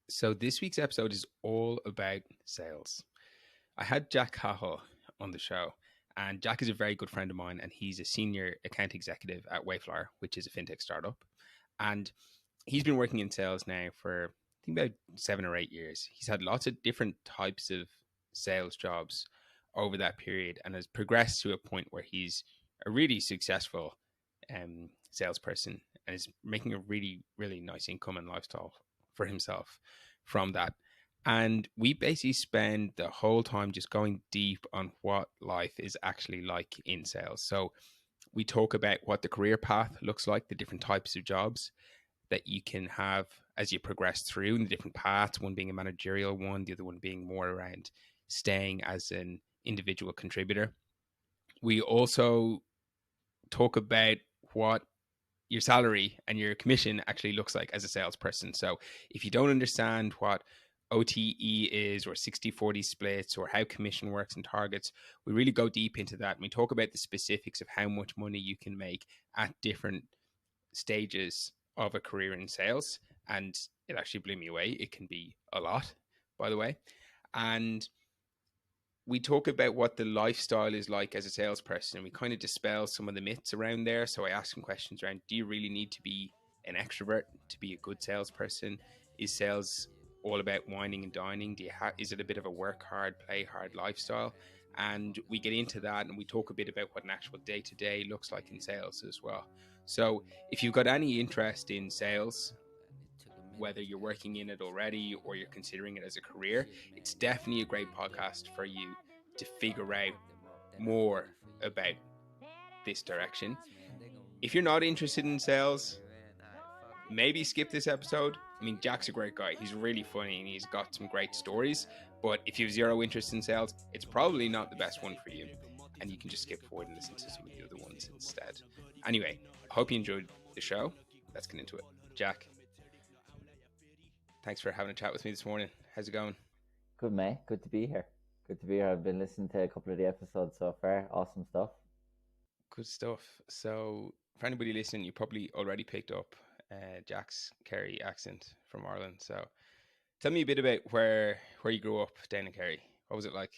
So this week's episode is all about sales. I had Jack Cahill on the show, and Jack is a very good friend of mine, and he's a senior account executive at Wayflyer, which is a fintech startup. And he's been working in sales now for I think about 7 or 8 years. He's had lots of different types of sales jobs over that period, and has progressed to a point where he's a really successful salesperson and is making a really really nice income and lifestyle for himself from that. And we basically spend the whole time just going deep on what life is actually like in sales. So we talk about what the career path looks like, the different types of jobs that you can have as you progress through, and the different paths, one being a managerial one, the other one being more around staying as an individual contributor. We also talk about what your salary and your commission actually looks like as a salesperson. So if you don't understand what OTE is, or 60/40 splits, or how commission works and targets, we really go deep into that. And we talk about the specifics of how much money you can make at different stages of a career in sales. And it actually blew me away. It can be a lot, by the way. And we talk about what the lifestyle is like as a salesperson, and we kind of dispel some of the myths around there. So I ask some questions around: do you really need to be an extrovert to be a good salesperson? Is sales all about whining and dining? Is it a bit of a work hard, play hard lifestyle? And we get into that, and we talk a bit about what an actual day to day looks like in sales as well. So if you've got any interest in sales, whether you're working in it already or you're considering it as a career, it's definitely a great podcast for you to figure out more about this direction. If you're not interested in sales, maybe skip this episode. I mean, Jack's a great guy. He's really funny and he's got some great stories. But if you have zero interest in sales, it's probably not the best one for you. And you can just skip forward and listen to some of the other ones instead. Anyway, I hope you enjoyed the show. Let's get into it. Jack, thanks for having a chat with me this morning. How's it going? Good, mate. Good to be here. Good to be here. I've been listening to a couple of the episodes so far. Awesome stuff. Good stuff. So, for anybody listening, you probably already picked up Jack's Kerry accent from Ireland. So, tell me a bit about where you grew up down in Kerry. What was it like?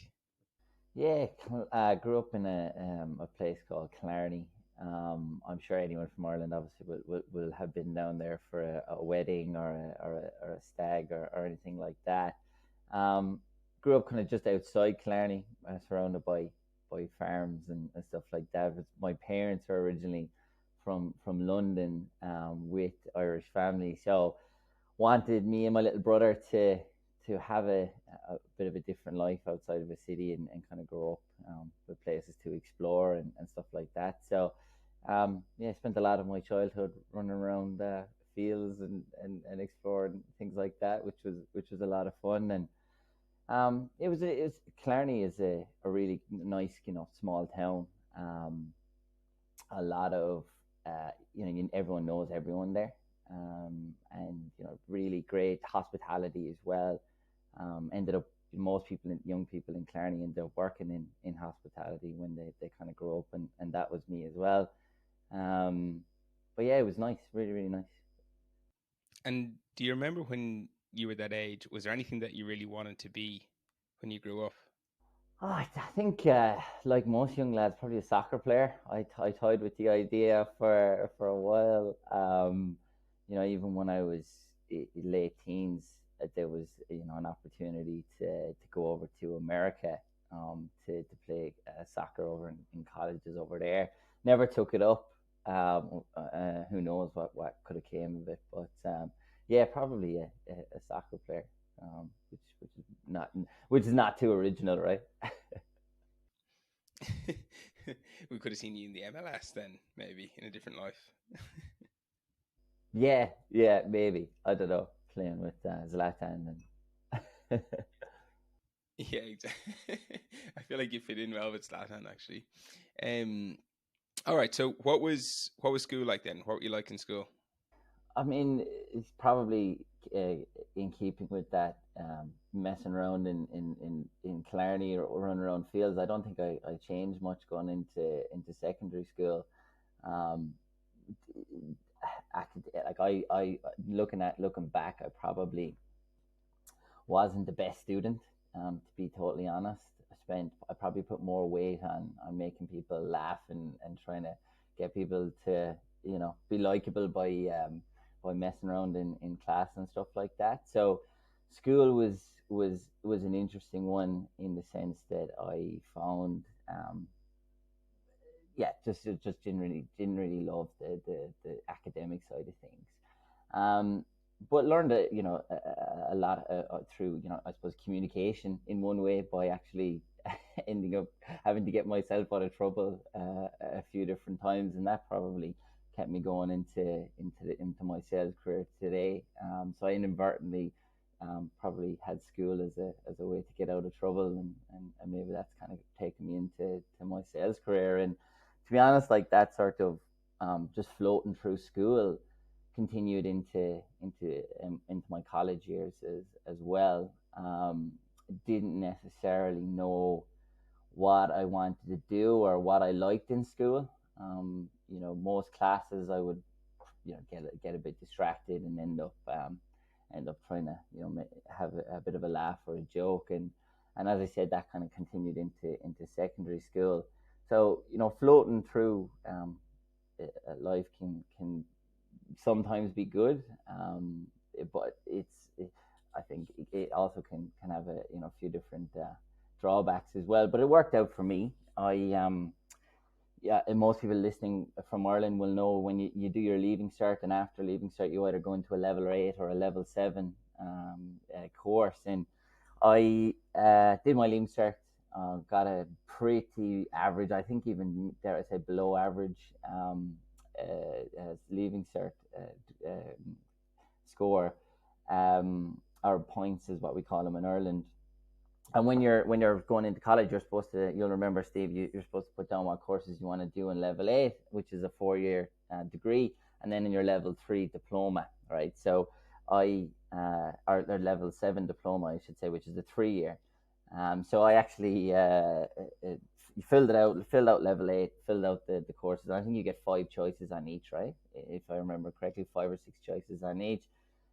Yeah, I grew up in a place called Killarney. I'm sure anyone from Ireland obviously will have been down there for a wedding or a stag or anything like that. Um, Grew up kind of just outside Killarney, surrounded by farms and stuff like that. But my parents are originally from London, with Irish family, so wanted me and my little brother to have a bit of a different life outside of a city, and kind of grow up, with places to explore and stuff like that. So yeah, I spent a lot of my childhood running around fields and exploring things like that, which was a lot of fun. And it was Killarney is a really nice, small town. Um, a lot of everyone knows everyone there, and really great hospitality as well. Ended up Most people, young people in Killarney, ended up working in hospitality when they kind of grow up, and that was me as well. um but yeah, it was nice, really really nice. And do you remember when you were that age? Was there anything that you really wanted to be when you grew up? I think, like most young lads, probably a soccer player. I toyed with the idea for a while. Even when I was late teens, there was an opportunity to go over to America, to play soccer over in colleges over there. Never took it up. Who knows what could have came of it? But yeah, probably a soccer player. Which is not too original, right? We could have seen you in the MLS then, maybe in a different life. Yeah, yeah, maybe. I don't know. Playing with Zlatan and Yeah, exactly. I feel like you fit in well with Zlatan, actually. Um, all right. So, what was school like then? What were you like in school? I mean, it's probably in keeping with that, messing around in Killarney or running around fields. I don't think I changed much going into secondary school. Um, like I looking back, I probably wasn't the best student, to be totally honest. I probably put more weight on making people laugh and trying to get people to, be likable by messing around in class and stuff like that. So school was an interesting one in the sense that I found, yeah, just didn't really love the academic side of things. But learned a lot through, I suppose, communication in one way, by actually ending up having to get myself out of trouble a few different times, and that probably kept me going into my sales career today. So I inadvertently probably had school as a way to get out of trouble, and maybe that's kind of taken me into my sales career. And to be honest, like that sort of just floating through school continued into my college years as well. Didn't necessarily know what I wanted to do or what I liked in school. Most classes I would, get a bit distracted and end up trying to, have a bit of a laugh or a joke, and as I said, that kind of continued into secondary school. So floating through life can sometimes be good, but I think it also can have a few different drawbacks as well. But it worked out for me. Yeah, and most people listening from Ireland will know when you do your leaving cert, and after leaving cert, you either go into a level 8 or a level 7 course. And I did my leaving cert, got a pretty average, I think even dare I say below average leaving cert score, or points is what we call them in Ireland. And when you're going into college, you'll remember, Steve, you're supposed to put down what courses you want to do in level 8, which is a 4-year degree, and then in your level 3 diploma, right? So or level 7 diploma, I should say, which is a 3-year. So I actually filled out level 8, filled out the courses. I think you get 5 choices on each, right? If I remember correctly, 5 or 6 choices on each.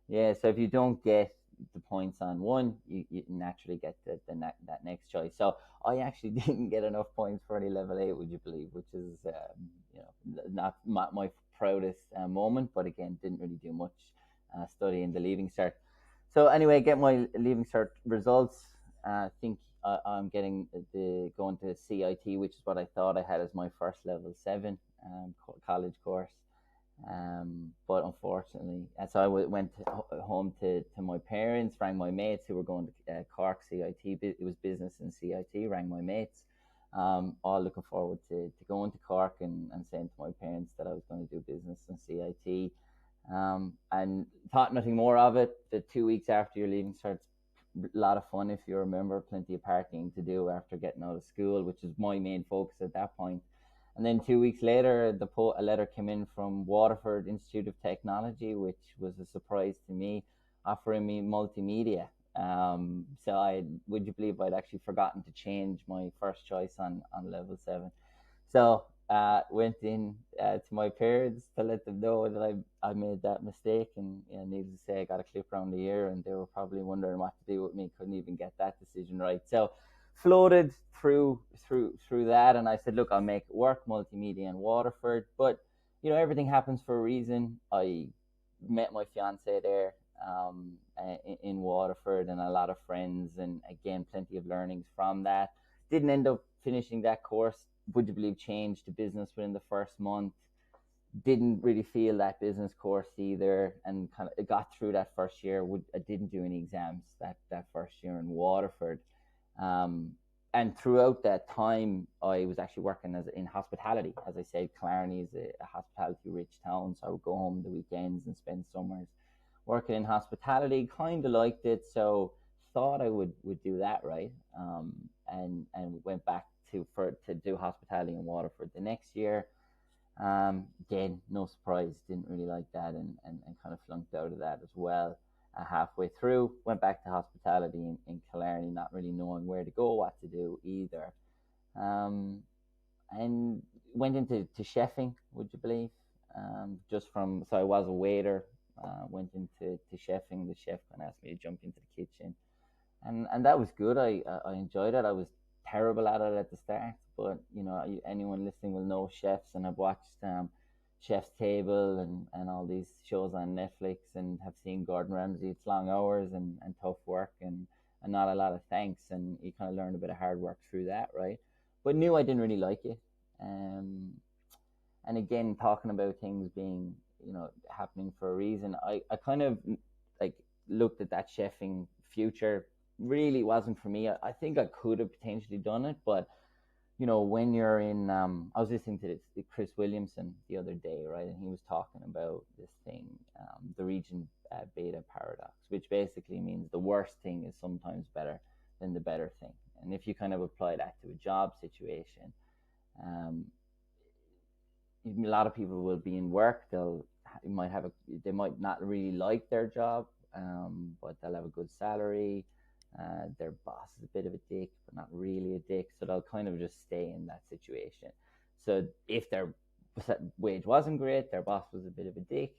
Yeah, so if you don't get the points on one, you naturally get that next choice. So I actually didn't get enough points for any level 8, would you believe, which is not my proudest moment, but again, didn't really do much study in the leaving cert. So anyway, get my leaving cert results. I think I'm getting going to CIT, which is what I thought I had as my first level 7 college course. But unfortunately, so I went home to my parents, rang my mates who were going to Cork CIT. It was business in CIT. Rang my mates, all looking forward to going to Cork and saying to my parents that I was going to do business in CIT. And thought nothing more of it. The 2 weeks after your leaving starts, a lot of fun, if you remember, plenty of partying to do after getting out of school, which is my main focus at that point. And then 2 weeks later, a letter came in from Waterford Institute of Technology, which was a surprise to me, offering me multimedia. So would you believe I'd actually forgotten to change my first choice on level 7. So went in to my parents to let them know that I made that mistake, and needless to say, I got a clip around the ear, and they were probably wondering what to do with me. Couldn't even get that decision right. So floated through that, and I said, look, I'll make it work, multimedia in Waterford. But everything happens for a reason. I met my fiance there in Waterford, and a lot of friends, and again, plenty of learnings from that. Didn't end up finishing that course. Would you believe, changed to business within the first month. Didn't really feel that business course either, and kind of got through that first year. I didn't do any exams that first year in Waterford. And throughout that time, I was actually working in hospitality. As I said, Killarney is a hospitality-rich town, so I would go home the weekends and spend summers working in hospitality. Kind of liked it, so thought I would do that, right? And went back to do hospitality in Waterford the next year. Again, no surprise, didn't really like that, and kind of flunked out of that as well. Halfway through, went back to hospitality in Killarney, not really knowing where to go, what to do either. And went into chefing, would you believe? So I was a waiter, went into chefing. The chef kind of asked me to jump into the kitchen. and that was good. I enjoyed it. I was terrible at it at the start, but anyone listening will know chefs, and I've watched Chef's Table and all these shows on Netflix, and have seen Gordon Ramsay. It's long hours and tough work, and not a lot of thanks, and you kind of learn a bit of hard work through that, right? But knew I didn't really like it. Um, and again, talking about things being happening for a reason, I kind of like looked at that chefing future. Really wasn't for me. I think I could have potentially done it, but when you're in, I was listening to Chris Williamson the other day, right, and he was talking about this thing, the region beta paradox, which basically means the worst thing is sometimes better than the better thing. And if you kind of apply that to a job situation, um, a lot of people will be in work. They might not really like their job, but they'll have a good salary. Their boss is a bit of a dick, but not really a dick, so they'll kind of just stay in that situation. So if their wage wasn't great, their boss was a bit of a dick,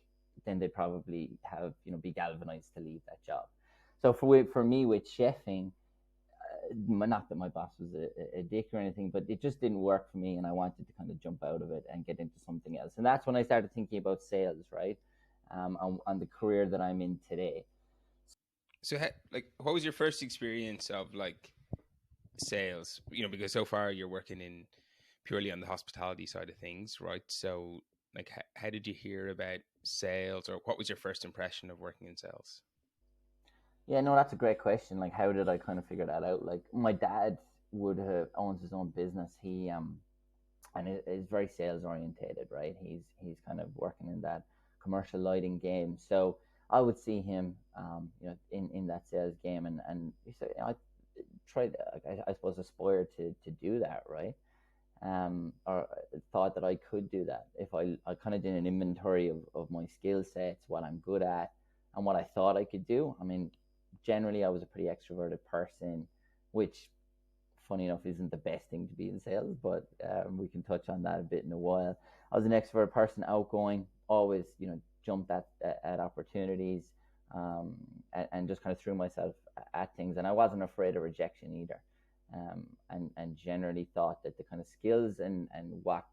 then they'd probably have be galvanized to leave that job. So for me with chefing, not that my boss was a dick or anything, but it just didn't work for me, and I wanted to kind of jump out of it and get into something else. And that's when I started thinking about sales, right? On the career that I'm in today. So, like, what was your first experience of like sales? Because so far you're working in purely on the hospitality side of things, right? So, like, how did you hear about sales, or what was your first impression of working in sales? Yeah, no, that's a great question. Like, how did I kind of figure that out? Like, my dad would have owns his own business. He and it is very sales orientated, right? He's kind of working in that commercial lighting game. So I would see him, in that sales game, and he said, I tried, I suppose, aspire to do that, right? Or thought that I could do that if I kind of did an inventory of my skill sets, what I'm good at, and what I thought I could do. I mean, generally, I was a pretty extroverted person, which, funny enough, isn't the best thing to be in sales, but we can touch on that a bit in a while. I was an extrovert person, outgoing, always, jumped at opportunities, and just kind of threw myself at things. And I wasn't afraid of rejection either. And generally thought that the kind of skills and what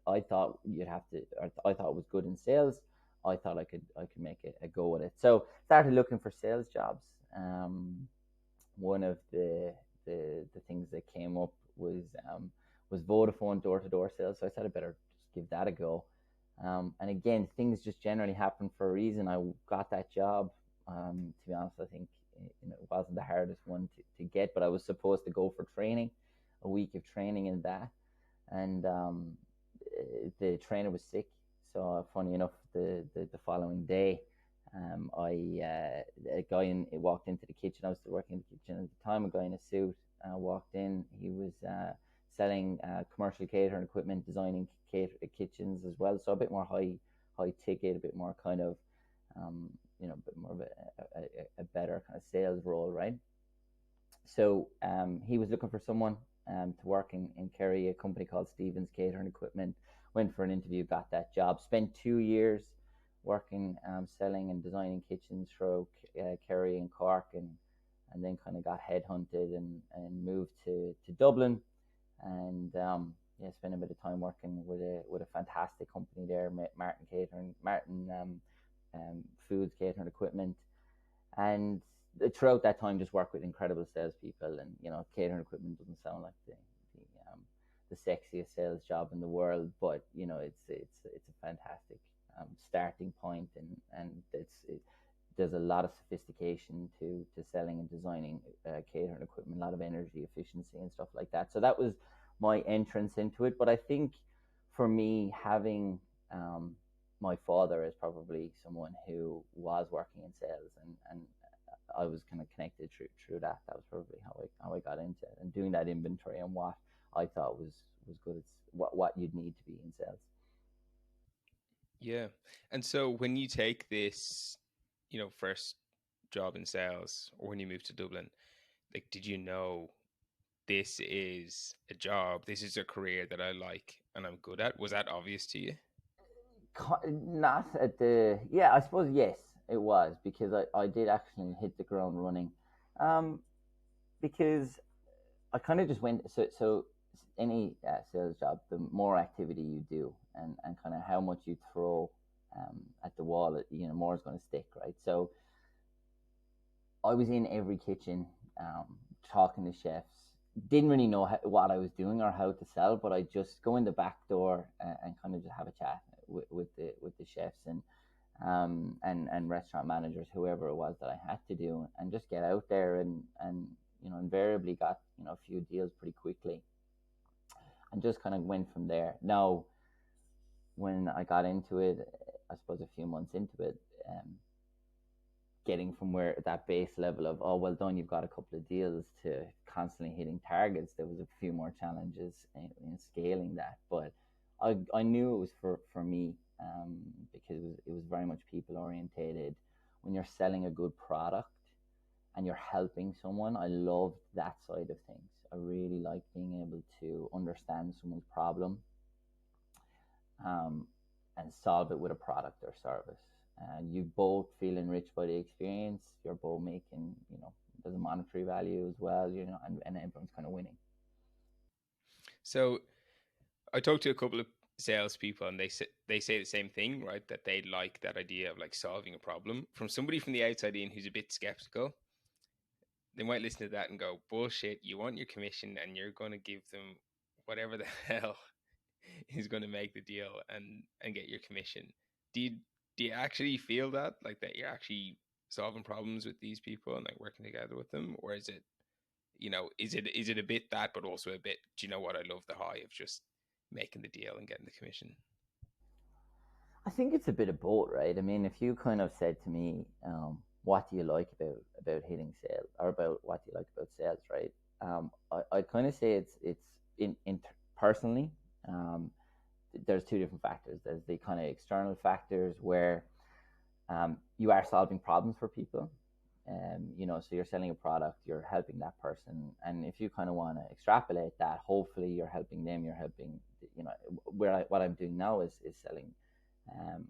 I thought you'd have to, or I thought was good in sales, I thought I could make a go at it. So started looking for sales jobs. One of the things that came up was Vodafone door to door sales. So I said I better just give that a go. And again, things just generally happen for a reason. I got that job. To be honest, I think it wasn't the hardest one to get, but I was supposed to go for training, a week of training in that, and the trainer was sick. So funny enough, the following day, a guy walked into the kitchen. I was still working in the kitchen at the time. A guy in a suit walked in. He was selling commercial catering equipment, designing kitchens as well. So a bit more high ticket, a bit more kind of a bit more of a better kind of sales role, right? So he was looking for someone to work in Kerry, a company called Stevens Catering Equipment. Went for an interview, got that job. Spent 2 years working, selling and designing kitchens through Kerry and Cork, and then kind of got headhunted and moved to Dublin, and yeah, spent a bit of time working with a fantastic company there, Martin Foods Catering Equipment, and throughout that time just worked with incredible salespeople. And catering equipment doesn't sound like the sexiest sales job in the world, but it's a fantastic starting point, and there's a lot of sophistication to selling and designing catering equipment, a lot of energy efficiency and stuff like that. So that was my entrance into it. But I think for me, having my father is probably someone who was working in sales, and I was kind of connected through that. That was probably how I got into it, and doing that inventory and what I thought was good. It's what you'd need to be in sales. Yeah. And so when you take this, first job in sales, or when you moved to Dublin, like, did you know this is a job, this is a career that I like and I'm good at? Was that obvious to you? Not at the I suppose yes, it was, because I did actually hit the ground running. because I kind of just went so any sales job, the more activity you do and kind of how much you throw at the wall, more is going to stick, right? So I was in every kitchen, talking to chefs. Didn't really know what I was doing or how to sell, but I just go in the back door and kind of just have a chat with the chefs and restaurant managers, whoever it was that I had to do, and just get out there and invariably got a few deals pretty quickly, and just kind of went from there. Now, when I got into it, I suppose a few months into it, getting from where that base level of, oh well done, you've got a couple of deals, to constantly hitting targets, there was a few more challenges in scaling that. But I knew it was for me, because it was very much people orientated. When you're selling a good product and you're helping someone, I loved that side of things. I really like being able to understand someone's problem, um, and solve it with a product or service. And you both feel enriched by the experience. You're both making, there's a monetary value as well, and everyone's kind of winning. So I talked to a couple of salespeople, and they say the same thing, right? That they like that idea of like solving a problem. From somebody from the outside in who's a bit skeptical, they might listen to that and go, "Bullshit! You want your commission, and you're going to give them whatever the hell is going to make the deal and get your commission." Do you do you actually feel that, like, that you're actually solving problems with these people and like working together with them, or is it, is it a bit that, but also a bit, do you know what, I love the high of just making the deal and getting the commission? I think it's a bit of both, right? I mean, if you kind of said to me, what do you like about hitting sales, or about what do you like about sales, right? I kind of say it's in personally, um, there's two different factors. There's the kind of external factors where, you are solving problems for people. So you're selling a product, you're helping that person, and if you kind of want to extrapolate that, hopefully you're helping them, you're helping, what I'm doing now is selling. Um,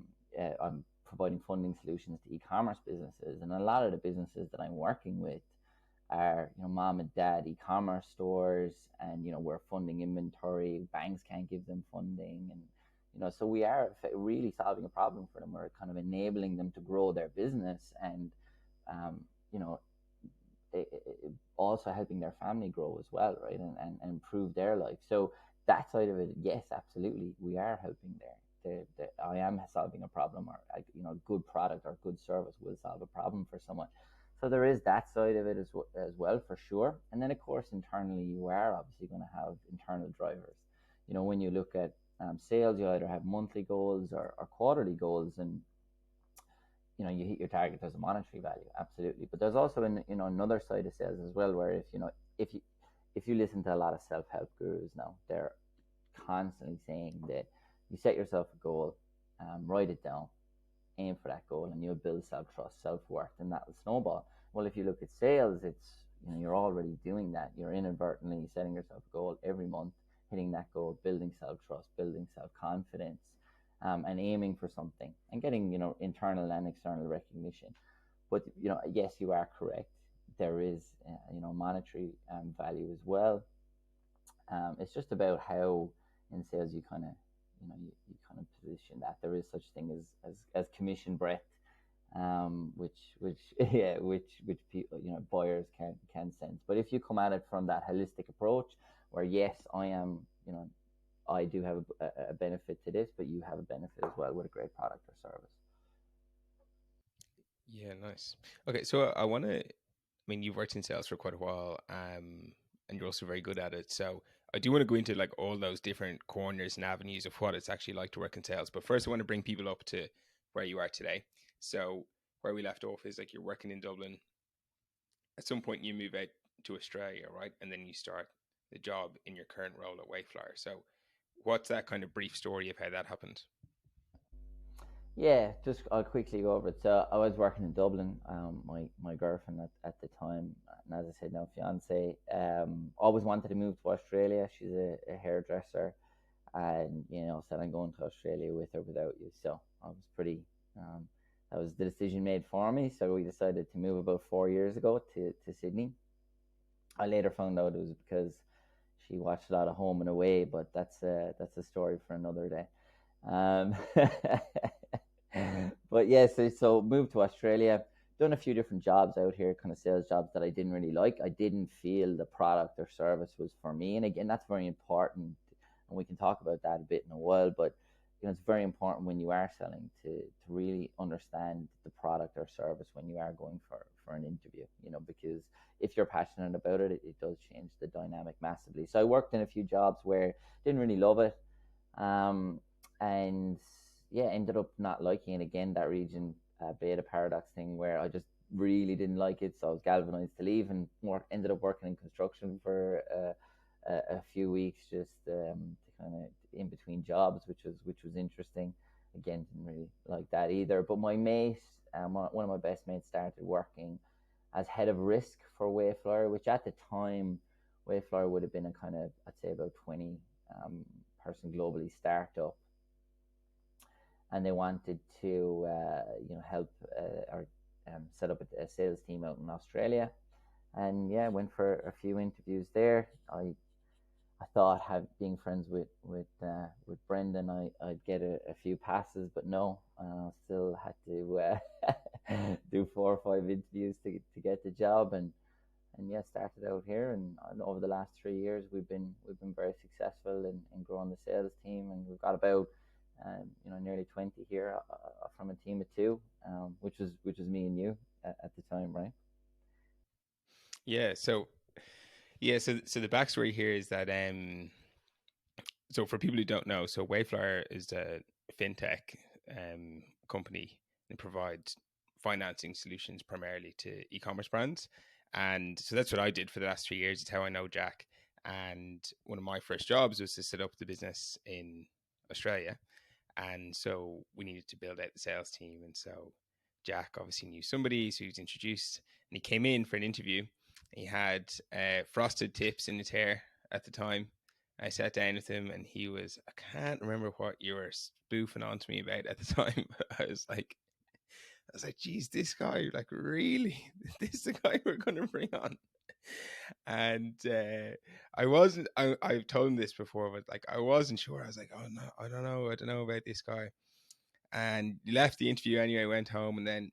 I'm providing funding solutions to e-commerce businesses, and a lot of the businesses that I'm working with are, mom and dad e-commerce stores, and we're funding inventory. Banks can't give them funding, and so we are really solving a problem for them. We're kind of enabling them to grow their business, and um, you know also helping their family grow as well, right? And improve their life. So that side of it, yes, absolutely, we are helping there. I am solving a problem, or good product or good service will solve a problem for someone. So there is that side of it as well, for sure. And then of course internally, you are obviously going to have internal drivers. When you look at sales, you either have monthly goals or quarterly goals, and you hit your target, there's a monetary value, absolutely. But there's also another side of sales as well, where if you listen to a lot of self-help gurus now, they're constantly saying that you set yourself a goal, write it down, aim for that goal, and you'll build self-trust, self-worth, and that will snowball. Well, if you look at sales, it's you're already doing that. You're inadvertently setting yourself a goal every month, hitting that goal, building self-trust, building self-confidence, and aiming for something and getting internal and external recognition. But yes, you are correct. There is monetary value as well. It's just about how in sales you kind of you kind of position that. There is such thing as commission breadth, which yeah, which people, buyers can sense. But if you come at it from that holistic approach, where yes, I do have a benefit to this, but you have a benefit as well with a great product or service. Yeah, nice. Okay, so I want to, I mean, you've worked in sales for quite a while, and you're also very good at it. So I do want to go into like all those different corners and avenues of what it's actually like to work in sales. But first, I want to bring people up to where you are today. So where we left off is like you're working in Dublin. At some point, you move out to Australia, right? And then you start the job in your current role at Wayflyer. So what's that kind of brief story of how that happened? Yeah, just I'll quickly go over it. So I was working in Dublin. My girlfriend at the time, and as I said, now fiance, always wanted to move to Australia. She's a hairdresser, and said I'm going to Australia with or without you. So I was pretty. That was the decision made for me. So we decided to move about 4 years ago to Sydney. I later found out it was because she watched a lot of Home and Away, but that's a story for another day. Um, but yes, so moved to Australia, done a few different jobs out here, kind of sales jobs that I didn't really like. I didn't feel the product or service was for me, and again, that's very important, and we can talk about that a bit in a while. But it's very important when you are selling to really understand the product or service when you are going for an interview. Because if you're passionate about it, it does change the dynamic massively. So I worked in a few jobs where didn't really love it, um, and yeah, ended up not liking it again. That region, beta paradox thing, where I just really didn't like it, so I was galvanized to leave and ended up working in construction for a few weeks, just to kind of in between jobs, which was interesting. Again, didn't really like that either. But my mate, one of my best mates, started working as head of risk for Wayflyer, which at the time, Wayflyer would have been a kind of, I'd say, about 20 um, person globally startup, and they wanted to help or set up a sales team out in Australia. And yeah, went for a few interviews there. I thought, being friends with Brendan, I'd get a few passes, but no, still had to do 4 or 5 interviews to get the job, and yeah, started out here, and over the last 3 years, we've been very successful in growing the sales team, and we've got about nearly 20 here, from a team of two, which was me and you at the time, right? Yeah. So yeah. So the backstory here is that so for people who don't know, so Wayflyer is a fintech company and provides financing solutions primarily to e-commerce brands. And so that's what I did for the last 3 years. It's how I know Jack. And one of my first jobs was to set up the business in Australia. And so we needed to build out the sales team. And so Jack obviously knew somebody, so he was introduced. And he came in for an interview. He had frosted tips in his hair at the time. I sat down with him, and I can't remember what you were spoofing on to me about at the time. But I was like, geez, this guy, like, really? This is the guy we're going to bring on? And I wasn't, I've told him this before, but like, I wasn't sure. I was like, oh, no, I don't know about this guy. And he left the interview anyway, went home, and then,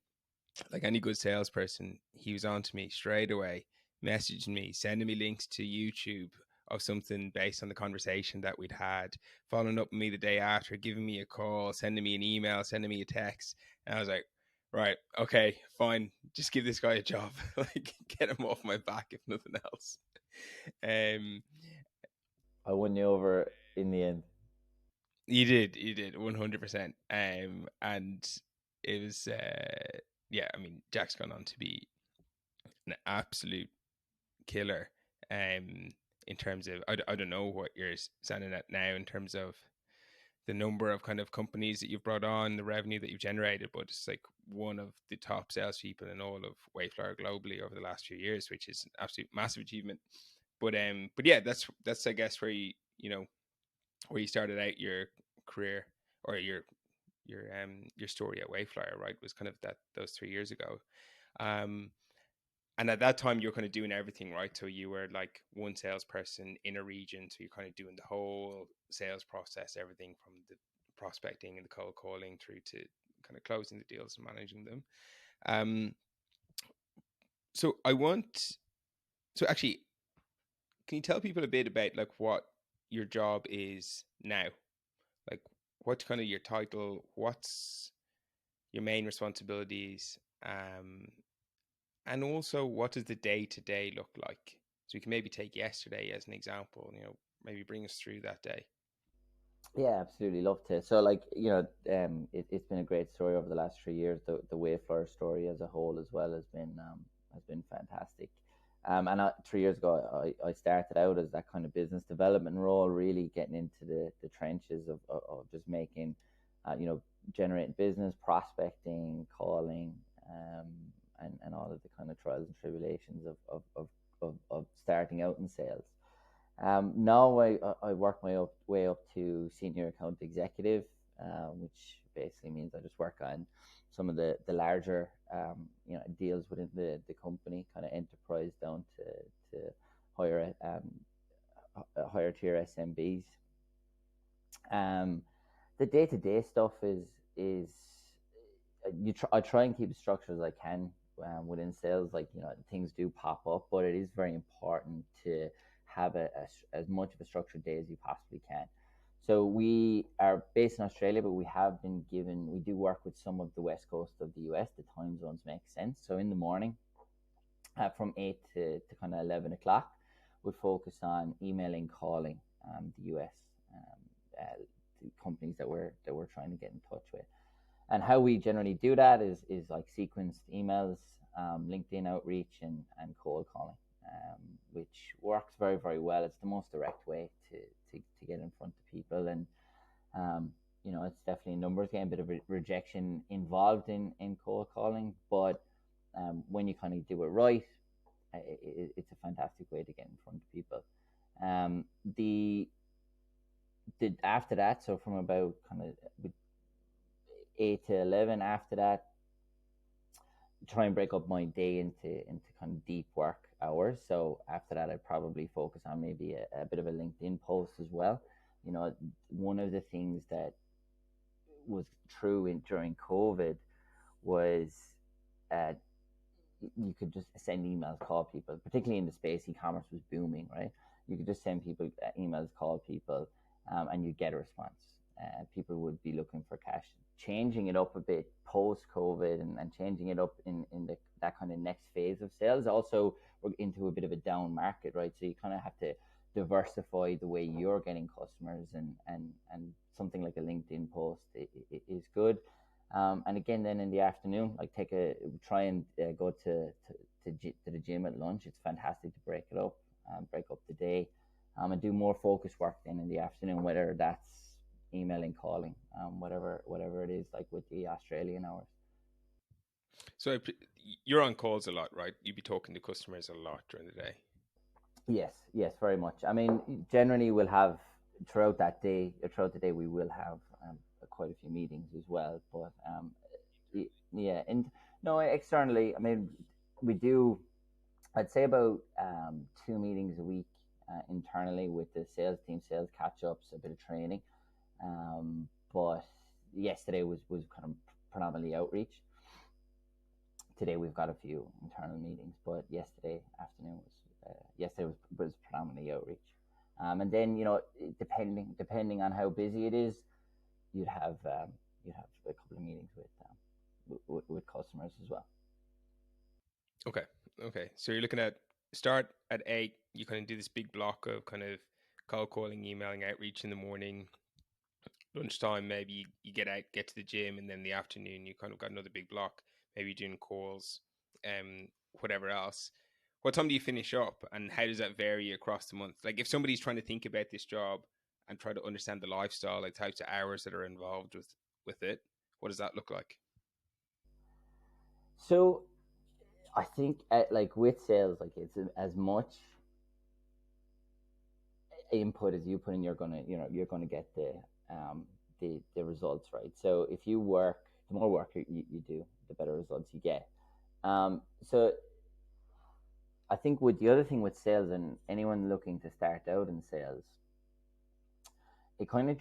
like any good salesperson, he was on to me straight away, messaging me, sending me links to YouTube of something based on the conversation that we'd had, following up with me the day after, giving me a call, sending me an email, sending me a text. And I was like, right, okay, fine, just give this guy a job, like, get him off my back if nothing else. Um, I won you over in the end. he did 100%. And it was, yeah, I mean, Jack's gone on to be an absolute killer. In terms of, I don't know what you're standing at now in terms of the number of kind of companies that you've brought on, the revenue that you've generated, but it's like one of the top salespeople in all of Wayflyer globally over the last few years, which is an absolute massive achievement. But yeah, that's I guess where you started out your career, or your story at Wayflyer, right? Was kind of those 3 years ago. Um, and at that time, you're kind of doing everything, right? So you were like one salesperson in a region. So you're kind of doing the whole sales process, everything from the prospecting and the cold calling through to kind of closing the deals and managing them. Um, so I want, so actually, can you tell people a bit about like what your job is now? Like, what's kind of your title? What's your main responsibilities? And also, what does the day to day look like? So we can maybe take yesterday as an example, maybe bring us through that day. Yeah, absolutely, love to. So, like, it's been a great story over the last 3 years. The Wayflower story as a whole, as well, has been fantastic. And 3 years ago, I started out as that kind of business development role, really getting into the trenches of just making, generating business, prospecting, calling, and all of the kind of trials and tribulations of starting out in sales. Now I work my way up to senior account executive, which basically means I just work on some of the larger deals within the company, kind of enterprise down to tier SMBs. Um, the day to day stuff is I try and keep as structured as I can within sales. Like, things do pop up, but it is very important to have as much of a structured day as you possibly can. So we are based in Australia, but we do work with some of the west coast of the US. The time zones make sense. So in the morning, from 8 to kind of 11 o'clock, we focus on emailing, calling the US the companies that we're trying to get in touch with. And how we generally do that is like sequenced emails, LinkedIn outreach, and cold calling, which works very, very well. It's the most direct way to get in front of people. And it's definitely a numbers game, a bit of rejection involved in cold calling, but when you kind of do it right, it's a fantastic way to get in front of people. After that, so from about kind of 8 to 11, after that, try and break up my day into kind of deep work hours. So after that, I'd probably focus on maybe a bit of a LinkedIn post as well. One of the things that was true during COVID was you could just send emails, call people, particularly in the space. E-commerce was booming, right? You could just send people emails, call people, and you get a response. People would be looking for cash. Changing it up a bit post-COVID and changing it up in that kind of next phase of sales. Also, we're into a bit of a down market, right? So you kind of have to diversify the way you're getting customers, and something like a LinkedIn post is good. And again, then in the afternoon, like try and go to the gym at lunch. It's fantastic to break it up, break up the day, and do more focused work then in the afternoon, whether that's emailing, calling, whatever it is, like with the Australian hours. So you're on calls a lot, right? You'd be talking to customers a lot during the day. Yes, very much. I mean, generally we'll have throughout the day we will have quite a few meetings as well. But yeah, and no, externally, I mean, we do. I'd say about 2 meetings a week internally with the sales team, sales catch-ups, a bit of training. But yesterday was kind of predominantly outreach. Today we've got a few internal meetings, but yesterday afternoon was predominantly outreach. And then depending on how busy it is, you'd have a couple of meetings with customers as well. Okay. So you're looking at start at 8. You kind of do this big block of kind of cold calling, emailing, outreach in the morning. Lunchtime, maybe you get out, get to the gym, and then the afternoon you kind of got another big block. Maybe you're doing calls, whatever else. What time do you finish up, and how does that vary across the month? Like, if somebody's trying to think about this job and try to understand the lifestyle, like types of hours that are involved with it, what does that look like? So I think like with sales, like it's as much input as you put in, you're gonna get the results, right? So if you work, the more work you do, the better results you get. So I think with the other thing with sales, and anyone looking to start out in sales, it kind of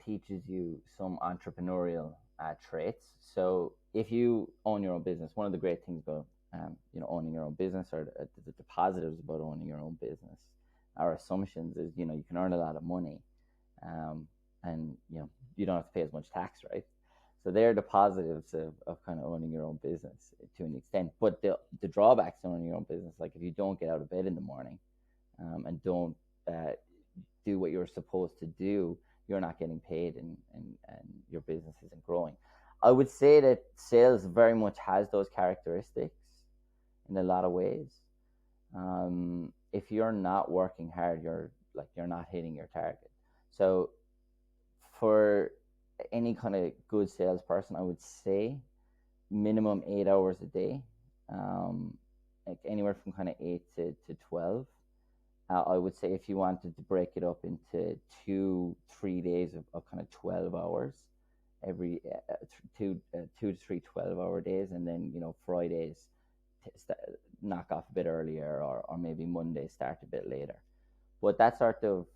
teaches you some entrepreneurial traits. So if you own your own business, one of the great things about owning your own business, or the positives about owning your own business, our assumptions is you can earn a lot of money, and you don't have to pay as much tax, right? So they're the positives of kind of owning your own business to an extent. But the drawbacks to owning your own business, like if you don't get out of bed in the morning, and don't do what you're supposed to do, you're not getting paid, and your business isn't growing. I would say that sales very much has those characteristics in a lot of ways. If you're not working hard, you're not hitting your target. So for any kind of good salesperson, I would say minimum 8 hours a day, like anywhere from kind of 8 to 12. I would say if you wanted to break it up into 2-3 days of kind of 12 hours, every 2 to 3 12-hour days, and then Fridays knock off a bit earlier, or maybe Monday start a bit later. But that sort of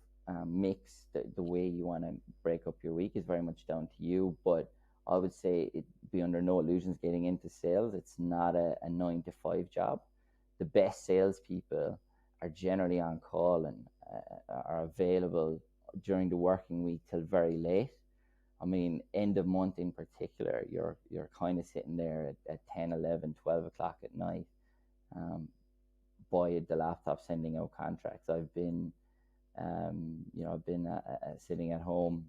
mix, the way you want to break up your week is very much down to you. But I would say it be under no illusions getting into sales. It's not a 9 to 5 job. The best salespeople are generally on call and are available during the working week till very late. I mean, end of month in particular, you're kind of sitting there at 10, 11, 12 o'clock at night, by the laptop sending out contracts. I've been sitting at home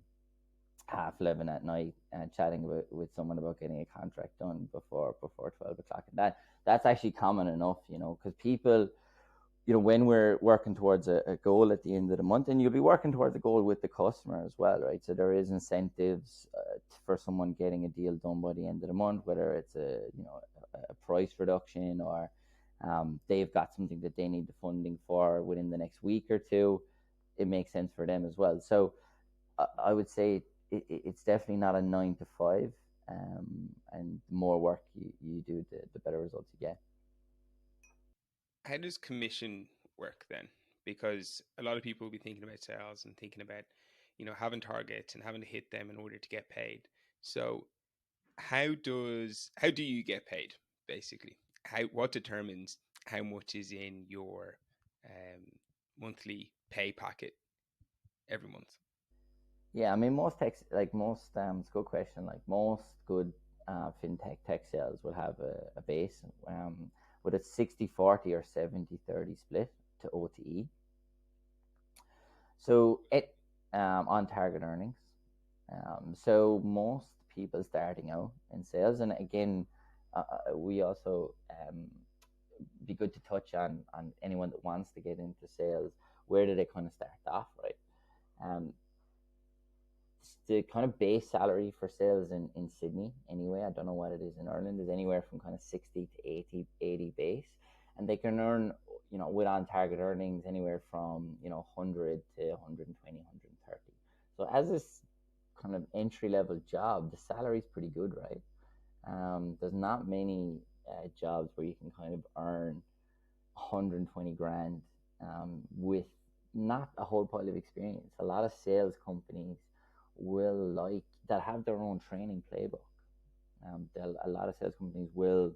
half 11 at night and chatting with someone about getting a contract done before 12 o'clock. And that's actually common enough, because people, when we're working towards a goal at the end of the month, and you'll be working towards a goal with the customer as well, right? So there is incentives for someone getting a deal done by the end of the month, whether it's a price reduction or they've got something that they need the funding for within the next week or two. It makes sense for them as well. So I would say it's definitely not a 9 to 5, and the more work you do, the better results you get. How does commission work then? Because a lot of people will be thinking about sales and thinking about, having targets and having to hit them in order to get paid. So how do you get paid basically? What determines how much is in your um, monthly pay packet every month? Yeah, I mean, it's a good question. Like most good fintech tech sales will have a base with a 60/40 or 70/30 split to OTE. So it on target earnings. So most people starting out in sales, and again, we also be good to touch on anyone that wants to get into sales. Where do they kind of start off, right? Um, the kind of base salary for sales in Sydney, anyway, I don't know what it is in Ireland, is anywhere from kind of 60 to 80 base. And they can earn, with on target earnings, anywhere from, 100 to 120, 130. So as this kind of entry level job, the salary is pretty good, right? There's not many jobs where you can kind of earn 120 grand with not a whole pile of experience. A lot of sales companies will like that have their own training playbook. A lot of sales companies will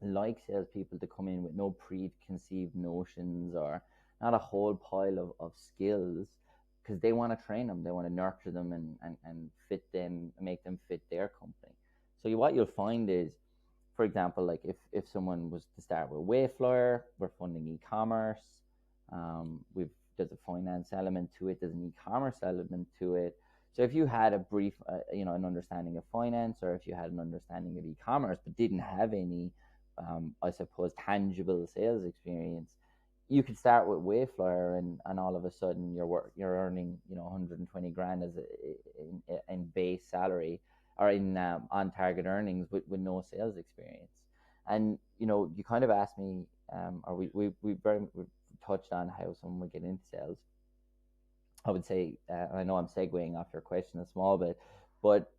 like salespeople to come in with no preconceived notions or not a whole pile of skills, because they want to train them, they want to nurture them and fit them, make them fit their company. So what you'll find is, for example, like if someone was to start with Wayflyer, we're funding e-commerce. There's a finance element to it. There's an e-commerce element to it. So if you had a brief, an understanding of finance, or if you had an understanding of e-commerce but didn't have any, I suppose, tangible sales experience, you could start with Wayflyer, and all of a sudden you're earning 120 grand in base salary, or in on target earnings with no sales experience. And you kind of asked me, or we touched on how someone would get into sales. I would say, I know I'm segueing off your question a small bit, but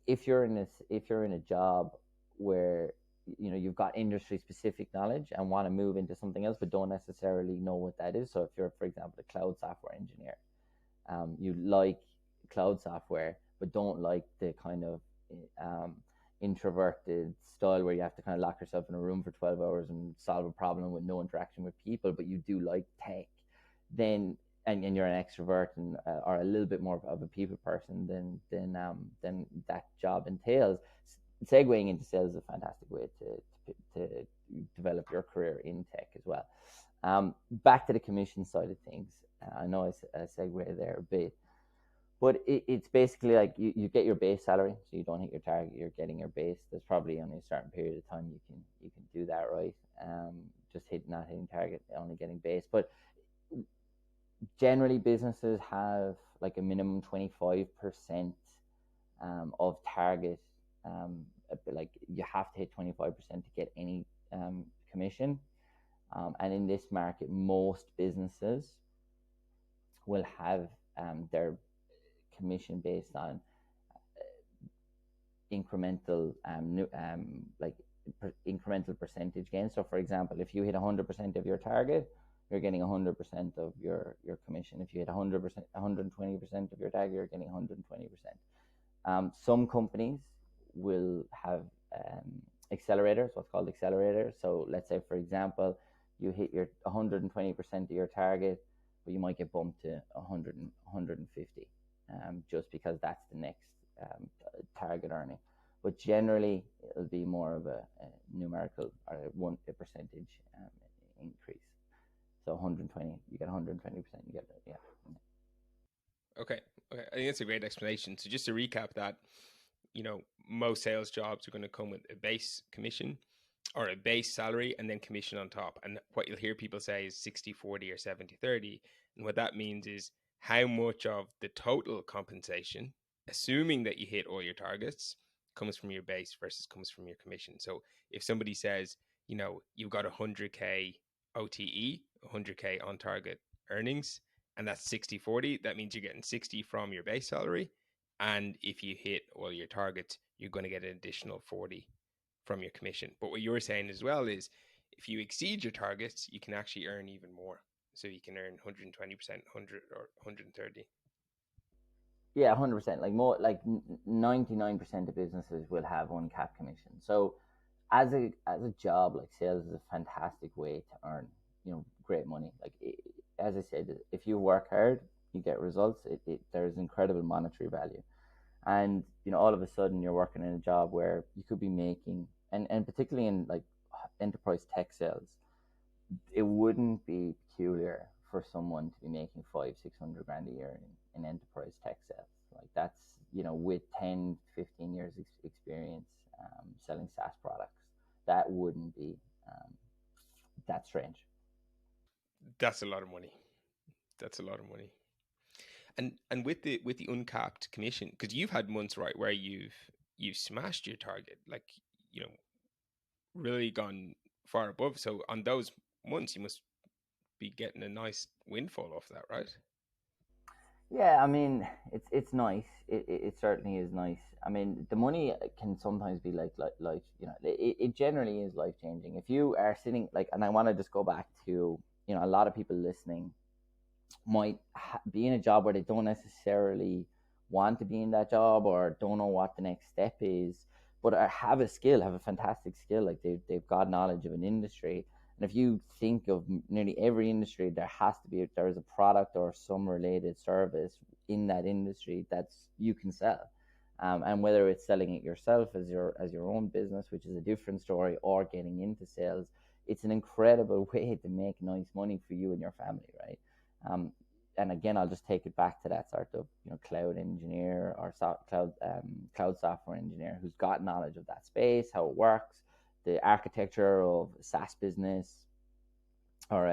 if you're in a job where you've got industry specific knowledge and want to move into something else but don't necessarily know what that is. So if you're, for example, a cloud software engineer, you like cloud software but don't like the kind of introverted style where you have to kind of lock yourself in a room for 12 hours and solve a problem with no interaction with people, but you do like tech, then and you're an extrovert and are a little bit more of a people person than that job entails, segueing into sales is a fantastic way to develop your career in tech as well. Back to the commission side of things. I know I segue there a bit, but it's basically like you get your base salary, so you don't hit your target, you're getting your base. There's probably only a certain period of time you can do that, right? Just not hitting target, only getting base. But generally, businesses have like a minimum 25% of target. Like you have to hit 25% to get any commission. And in this market, most businesses will have their commission based on incremental incremental percentage gain. So for example, if you hit 100% of your target, you're getting 100% of your commission. If you hit 100%, 120% of your target, you're getting 120%. Some companies will have accelerators, what's called accelerators. So let's say, for example, you hit your 120% of your target, but you might get bumped to 100, 150, just because that's the next target earning. But generally, it'll be more of a numerical or a percentage increase. So 120, you get 120%, you get it, yeah. Okay. Okay. I think that's a great explanation. So just to recap that, most sales jobs are going to come with a base commission or a base salary and then commission on top. And what you'll hear people say is 60-40 or 70-30. And what that means is how much of the total compensation, assuming that you hit all your targets, comes from your base versus comes from your commission. So if somebody says, you've got 100K OTE, 100K on target earnings, and that's 60-40, that means you're getting 60 from your base salary. And if you hit all your targets, you're going to get an additional 40 from your commission. But what you're saying as well is if you exceed your targets, you can actually earn even more. So you can earn 120%, 100 or 130. Yeah, 100%. Like 99% of businesses will have uncapped commission. So as a job, like sales is a fantastic way to earn, great money. Like as I said, if you work hard, you get results. There's incredible monetary value. And all of a sudden you're working in a job where you could be making, and particularly in like enterprise tech sales, it wouldn't be peculiar for someone to be making 500-600 grand a year in enterprise tech sales. Like that's with 10-15 years experience selling SaaS products, that wouldn't be that strange. That's a lot of money. That's a lot of money. And with the uncapped commission, because you've had months, right, where you've smashed your target, like really gone far above. So on those months, you must be getting a nice windfall off that, right? Yeah, I mean, it's nice. It certainly is nice. I mean, the money can sometimes be like it generally is life changing. If you are sitting like, and I want to just go back to a lot of people listening might be in a job where they don't necessarily want to be in that job or don't know what the next step is, but have a skill, have a fantastic skill. Like they've got knowledge of an industry. And if you think of nearly every industry, there is a product or some related service in that industry that's you can sell. And whether it's selling it yourself as your own business, which is a different story, or getting into sales, it's an incredible way to make nice money for you and your family, right? And again, I'll just take it back to that sort of cloud engineer or cloud software engineer who's got knowledge of that space, how it works, the architecture of SaaS business, or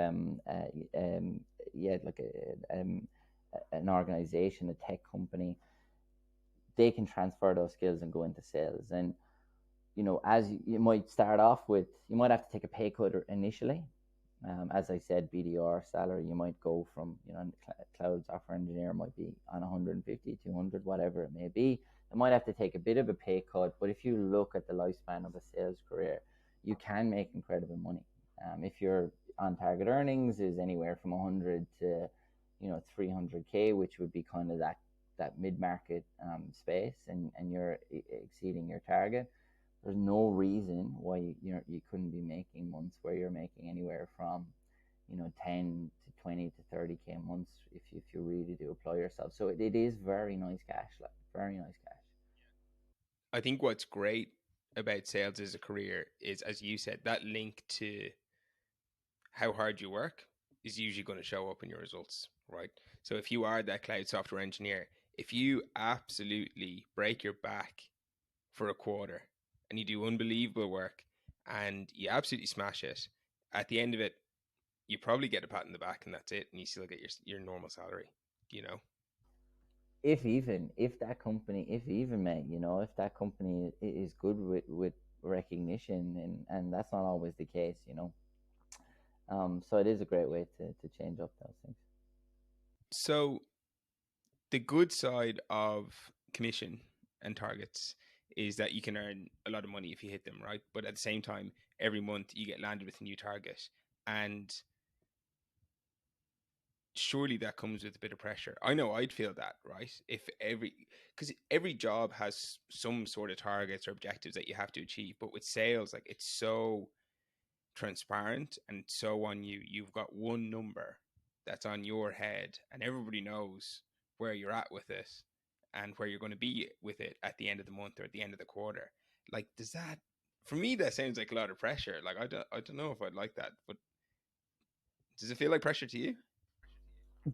like an organization, a tech company. They can transfer those skills and go into sales. And as you might start off with, you might have to take a pay cut initially. As I said, BDR salary, you might go from, cloud software engineer might be on 150, 200, whatever it may be. They might have to take a bit of a pay cut, but if you look at the lifespan of a sales career, you can make incredible money. If your on target earnings is anywhere from 100 to 300K, which would be kind of that mid market space, and you're exceeding your target, there's no reason why you couldn't be making months where you're making anywhere from 10 to 20 to 30K months if you really do apply yourself. So it is very nice cash, like very nice cash. I think what's great about sales as a career is, as you said, that link to how hard you work is usually going to show up in your results, right? So if you are that cloud software engineer, if you absolutely break your back for a quarter and you do unbelievable work and you absolutely smash it, at the end of it, you probably get a pat in the back and that's it, and you still get your normal salary, If that company, mate, if that company is good with recognition, and that's not always the case, so it is a great way to change up those things. So the good side of commission and targets is that you can earn a lot of money if you hit them, right? But at the same time, every month you get landed with a new target. And surely that comes with a bit of pressure. I know I'd feel that, right? If because every job has some sort of targets or objectives that you have to achieve, but with sales, like it's so transparent and so on you. You've got one number that's on your head, and everybody knows where you're at with it and where you're going to be with it at the end of the month or at the end of the quarter. Like, does that, for me, that sounds like a lot of pressure. Like, I don't know if I'd like that, but does it feel like pressure to you?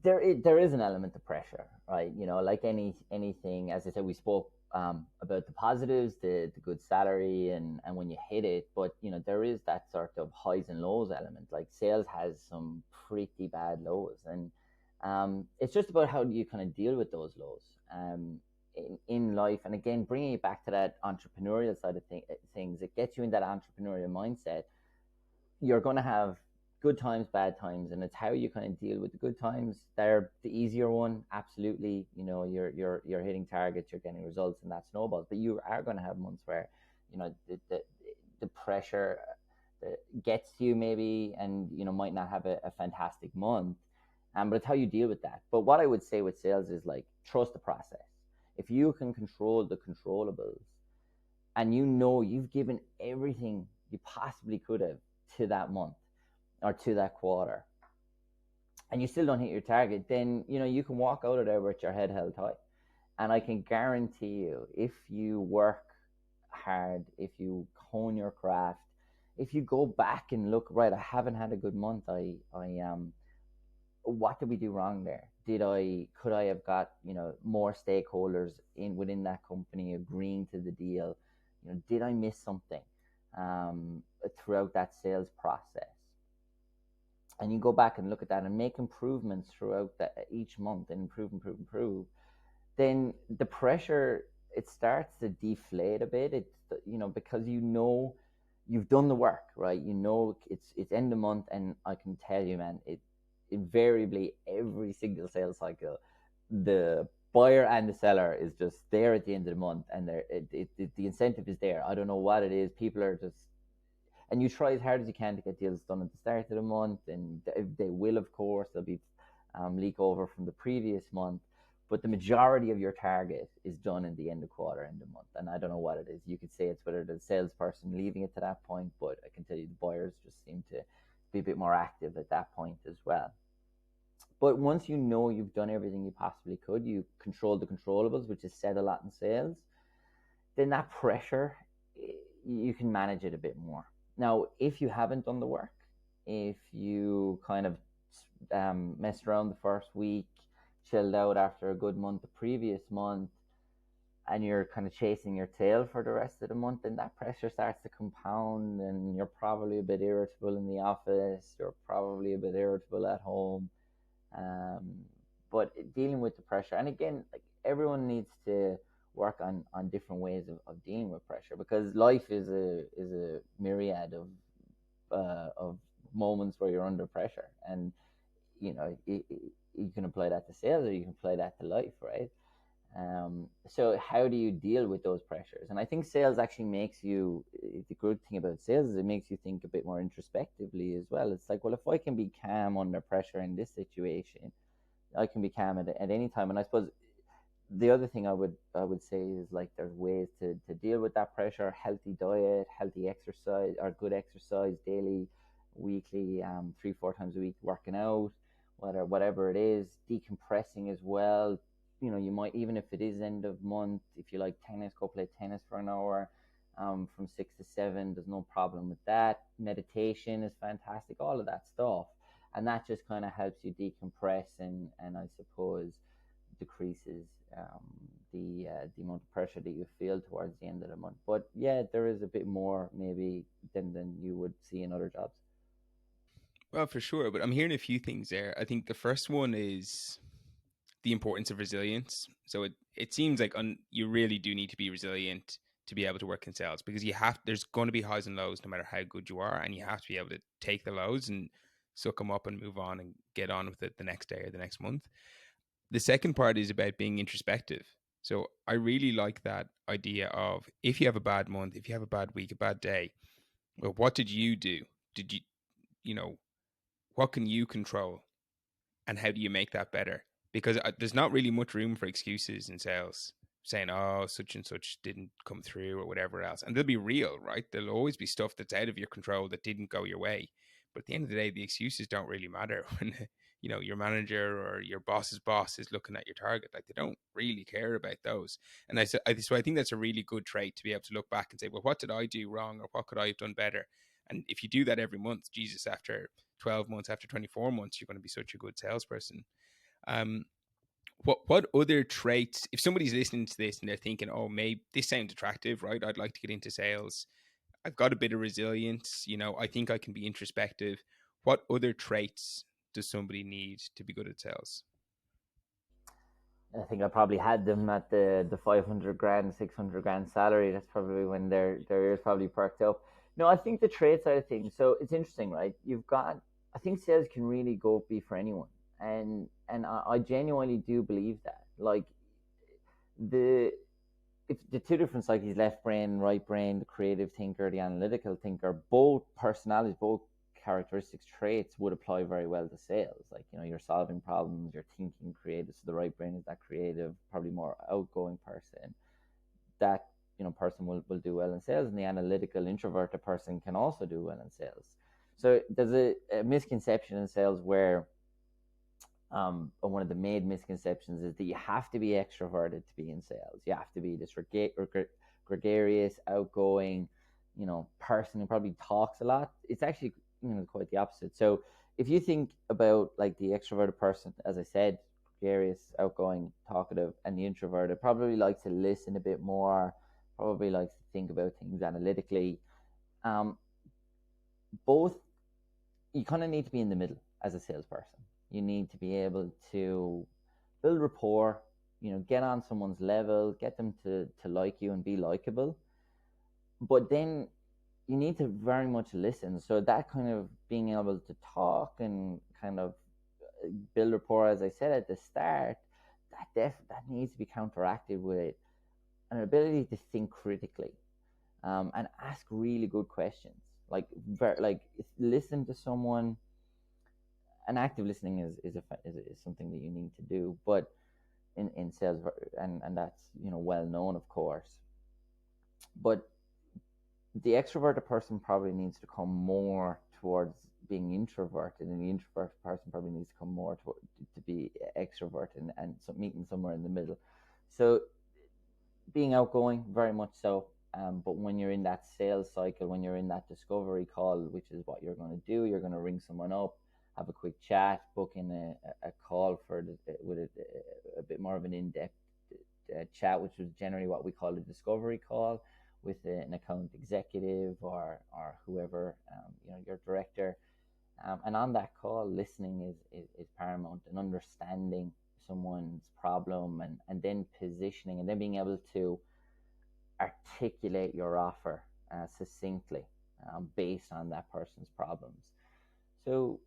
There is an element of pressure, right? Like anything. As I said, we spoke about the positives, the good salary, and when you hit it. But there is that sort of highs and lows element. Like sales has some pretty bad lows, and it's just about how do you kind of deal with those lows in life. And again, bringing it back to that entrepreneurial side of things, it gets you in that entrepreneurial mindset. You're going to have good times, bad times, and it's how you kind of deal with the good times. They're the easier one, absolutely. You're hitting targets, you're getting results, and that snowballs. But you are going to have months where the pressure gets to you maybe, and might not have a fantastic month. But it's how you deal with that. But what I would say with sales is like trust the process. If you can control the controllables, and you've given everything you possibly could have to that month or to that quarter, and you still don't hit your target, then you can walk out of there with your head held high. And I can guarantee you, if you work hard, if you hone your craft, if you go back and look, right, I haven't had a good month. What did we do wrong there? Could I have got more stakeholders within that company agreeing to the deal? Did I miss something throughout that sales process? And you go back and look at that and make improvements throughout each month, and improve, then the pressure, it starts to deflate a bit. Because you've done the work, right? It's end of month, and I can tell you, man, it invariably every single sales cycle, the buyer and the seller is just there at the end of the month, and the incentive is there. I don't know what it is. People are just, and you try as hard as you can to get deals done at the start of the month, and they will, of course, there'll be leak over from the previous month, but the majority of your target is done in the end of quarter, end of month. And I don't know what it is. You could say it's whether the salesperson leaving it to that point, but I can tell you the buyers just seem to be a bit more active at that point as well. But once you've done everything you possibly could, you control the controllables, which is said a lot in sales, then that pressure, you can manage it a bit more. Now, if you haven't done the work, if you kind of messed around the first week, chilled out after a good month the previous month, and you're kind of chasing your tail for the rest of the month, then that pressure starts to compound, and you're probably a bit irritable in the office, you're probably a bit irritable at home. But dealing with the pressure, and again, like everyone needs to work on different ways of dealing with pressure, because life is a myriad of moments where you're under pressure, and you can apply that to sales, or you can apply that to life, right? So how do you deal with those pressures? And I think sales actually makes you, the good thing about sales is it makes you think a bit more introspectively as well. It's like, well, if I can be calm under pressure in this situation, I can be calm at any time. And I suppose the other thing I would say is, like, there's ways to deal with that pressure: healthy diet, healthy exercise, or good exercise, daily, weekly, 3-4 times a week, working out, whatever it is, decompressing as well. You might, even if it is end of month, if you like tennis, go play tennis for an hour from 6 to 7. There's no problem with that. Meditation is fantastic, all of that stuff. And that just kind of helps you decompress, and I suppose decreases the amount of pressure that you feel towards the end of the month. But yeah, there is a bit more maybe than you would see in other jobs. Well, for sure. But I'm hearing a few things there. I think the first one is the importance of resilience. So it seems like you really do need to be resilient to be able to work in sales, because there's going to be highs and lows no matter how good you are, and you have to be able to take the lows and suck them up and move on and get on with it the next day or the next month. The second part is about being introspective. So I really like that idea of, if you have a bad month, if you have a bad week, a bad day, well, what did you do? Did you, what can you control? and how do you make that better? Because there's not really much room for excuses in sales, saying, oh, such and such didn't come through or whatever else. And they'll be real, right? There'll always be stuff that's out of your control that didn't go your way. But at the end of the day, the excuses don't really matter when your manager or your boss's boss is looking at your target. Like, they don't really care about those. And so I think that's a really good trait, to be able to look back and say, well, what did I do wrong, or what could I have done better? And if you do that every month, Jesus, after 12 months, after 24 months, you're going to be such a good salesperson. Um, what other traits, if somebody's listening to this and they're thinking, oh, maybe this sounds attractive, right? I'd like to get into sales. I've got a bit of resilience. I think I can be introspective. What other traits does somebody need to be good at sales? I think I probably had them at the 500 grand, 600 grand salary. That's probably when their ears probably perked up. No, I think the trade side of things. So it's interesting, right? You've got. I think sales can really go be for anyone, and I genuinely do believe that. Like the if the two different psyches, left brain, right brain, the creative thinker, the analytical thinker, both personalities, both characteristics, traits would apply very well to sales. Like, you're solving problems, you're thinking creative. So the right brain is that creative, probably more outgoing person. That person will do well in sales, and the analytical introverted person can also do well in sales. So there's a misconception in sales where one of the main misconceptions is that you have to be extroverted to be in sales. You have to be this gregarious, outgoing, person who probably talks a lot. It's actually quite the opposite. So if you think about like the extroverted person, as I said, gregarious, outgoing, talkative, and the introverted probably likes to listen a bit more, probably likes to think about things analytically. Um, both you kind of need to be in the middle as a salesperson. You need to be able to build rapport, get on someone's level, get them to like you and be likable. But then you need to very much listen. So that kind of being able to talk and kind of build rapport, as I said at the start, that needs to be counteracted with an ability to think critically, and ask really good questions. Like listen to someone. And active listening is something that you need to do, but in sales, and that's well known, of course. But the extroverted person probably needs to come more towards being introverted, and the introverted person probably needs to come more to be extroverted, and so meeting somewhere in the middle. So being outgoing, very much so. But when you're in that sales cycle, when you're in that discovery call, which is what you're going to do, you're going to ring someone up, have a quick chat, book in a call with a bit more of an in-depth chat, which is generally what we call a discovery call with an account executive or whoever, your director. And on that call, listening is paramount, and understanding someone's problem, and then positioning, and then being able to articulate your offer succinctly, based on that person's problems. So,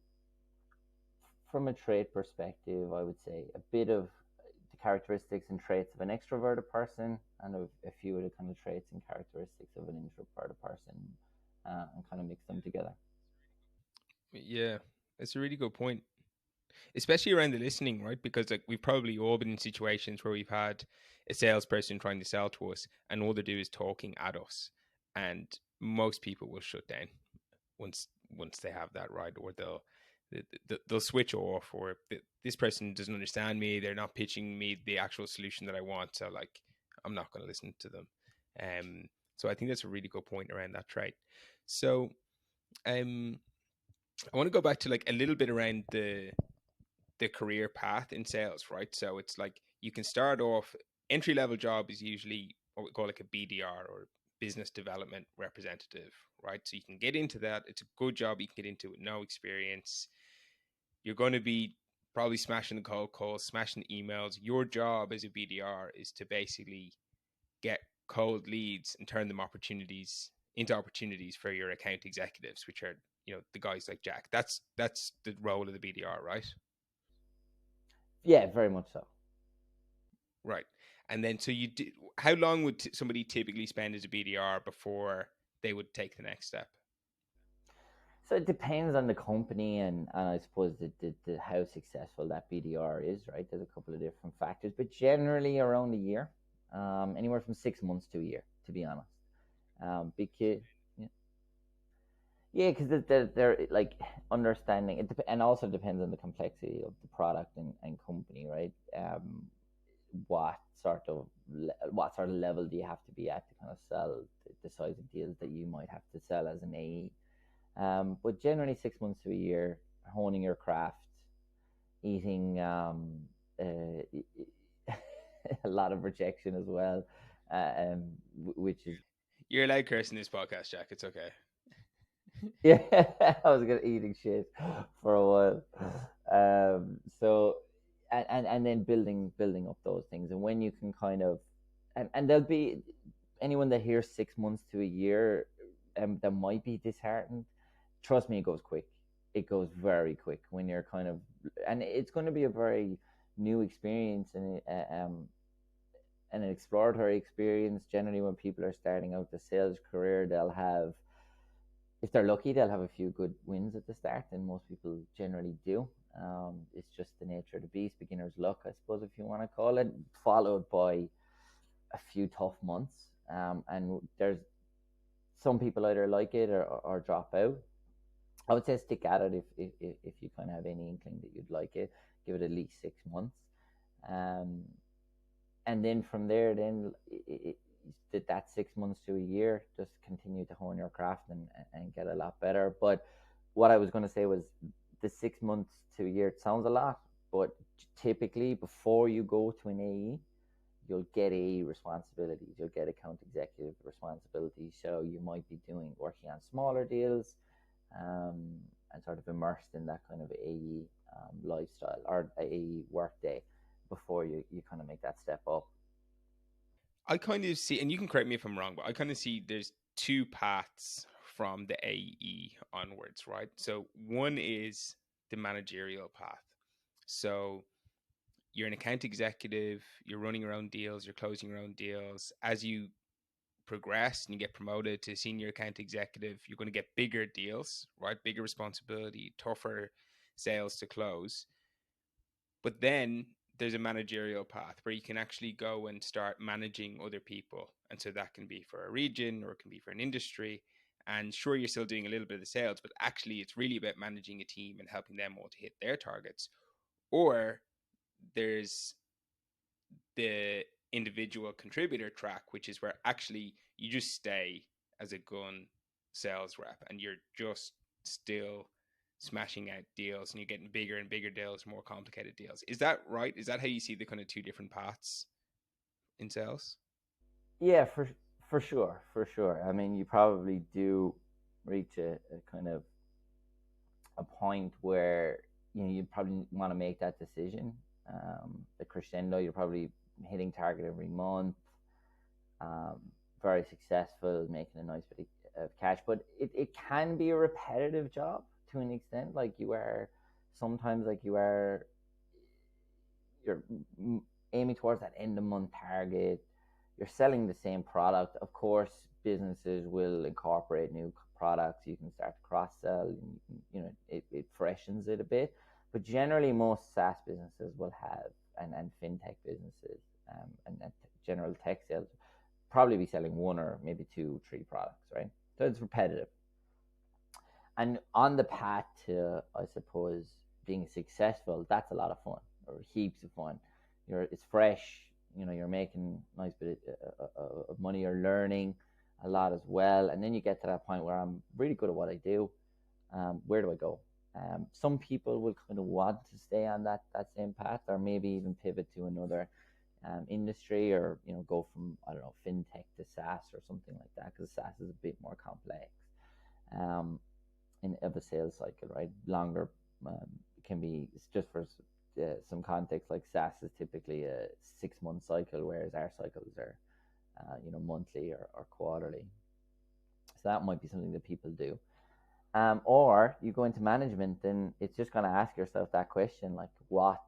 from a trait perspective, I would say a bit of the characteristics and traits of an extroverted person, and a few of the kind of traits and characteristics of an introverted person, and kind of mix them together. Yeah, it's a really good point, especially around the listening, right? Because like we've probably all been in situations where we've had a salesperson trying to sell to us, and all they do is talking at us, and most people will shut down once they have that, right, or they'll switch off, or this person doesn't understand me, they're not pitching me the actual solution that I want, so like I'm not going to listen to them. um so I think that's a really good point around that trait. So um I want to go back to like a little bit around the career path in sales, right? So it's like you can start off, entry level job is usually what we call like a BDR, or business development representative, right? So you can get into that. It's a good job you can get into with no experience. You're going to be probably smashing the cold calls, smashing the emails. Your job as a BDR is to basically get cold leads and turn them opportunities into opportunities for your account executives, which are the guys like Jack. That's the role of the BDR, right? Yeah, very much so. Right. And then, so you did, how long would somebody typically spend as a BDR before they would take the next step? So it depends on the company and I suppose the how successful that BDR is, right? There's a couple of different factors, but generally around a year, anywhere from 6 months to a year, to be honest. Because yeah, because they're like understanding it, and also depends on the complexity of the product and company, right? What sort of what sort of level do you have to be at to kind of sell the size of deals that you might have to sell as an AE? But generally, 6 months to a year, honing your craft, eating a lot of rejection as well, which is You're allowed curse in this podcast, Jack. It's okay. yeah, I was gonna eating shit for a while. So and then building up those things, and when you can kind of and there'll be anyone that hears 6 months to a year, that might be disheartened. Trust me, it goes quick. It goes very quick when you're kind of, and it's going to be a very new experience and an exploratory experience. Generally, when people are starting out the sales career, they'll have, if they're lucky, they'll have a few good wins at the start, and most people generally do. It's just the nature of the beast, beginner's luck, I suppose, if you want to call it, followed by a few tough months. And there's some people either like it or drop out. I would say stick at it if you kind of have any inkling that you'd like it. Give it at least 6 months, um, and then from there, then that 6 months to a year, just continue to hone your craft and get a lot better. But what I was going to say was the 6 months to a year. It sounds a lot, but typically before you go to an AE, you'll get AE responsibilities. You'll get account executive responsibilities. So you might be working on smaller deals, and sort of immersed in that kind of AE lifestyle or AE work day before you kind of make that step up. I kind of see, and you can correct me if I'm wrong, but I kind of see there's two paths from the AE onwards, right? So one is the managerial path. So you're an account executive, you're running your own deals, you're closing your own deals. As you progress and you get promoted to senior account executive, you're going to get bigger deals, right? Bigger responsibility, tougher sales to close. But then there's a managerial path where you can actually go and start managing other people. And so that can be for a region or it can be for an industry. And sure, you're still doing a little bit of the sales, but actually it's really about managing a team and helping them all to hit their targets. Or there's the individual contributor track, which is where actually you just stay as a gun sales rep and you're just still smashing out deals and you're getting bigger and bigger deals, more complicated deals. Is that right? Is that how you see the kind of two different paths in sales? Yeah, for sure. I mean, you probably do reach a kind of a point where you probably want to make that decision. The crescendo, you're probably hitting target every month, um, very successful, making a nice bit of cash. But it can be a repetitive job to an extent. Like you are sometimes, like you're aiming towards that end of month target. You're selling the same product. Of course, businesses will incorporate new products. You can start to cross sell, and it freshens it a bit. But generally, most SaaS businesses will have, and fintech businesses, and general tech sales probably be selling one or maybe two, three products, right? So it's repetitive. And on the path to, I suppose, being successful, that's a lot of fun, or heaps of fun. It's fresh. You're making a nice bit of money. You're learning a lot as well, and then you get to that point where I'm really good at what I do. Where do I go? Some people will kind of want to stay on that same path, or maybe even pivot to another industry, or go from, I don't know, fintech to SaaS or something like that, because SaaS is a bit more complex. Um, of a sales cycle, right? Longer, can be, just for some context, like SaaS is typically a 6 month cycle, whereas our cycles are, monthly or quarterly. So that might be something that people do. Or you go into management, and it's just going to ask yourself that question, like, what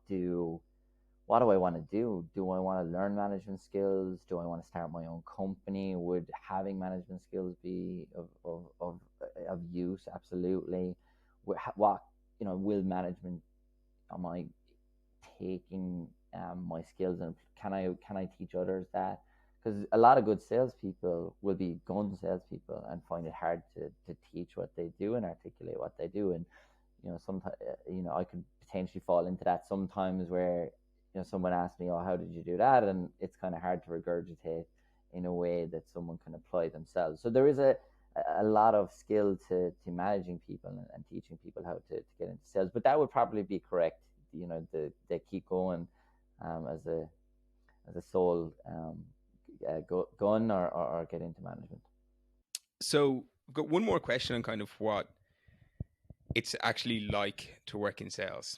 what do I want to do? Do I want to learn management skills? Do I want to start my own company? Would having management skills be of use? Absolutely. What, will management, am I taking my skills, and can I teach others that? Because a lot of good salespeople will be gun salespeople and find it hard to teach what they do and articulate what they do. And sometimes I could potentially fall into that sometimes, where someone asks me, "Oh, how did you do that?" And it's kind of hard to regurgitate in a way that someone can apply themselves. So there is a lot of skill to managing people and teaching people how to get into sales. But that would probably be correct. They keep going as a sole gun, or get into management. So I've got one more question on kind of what it's actually like to work in sales.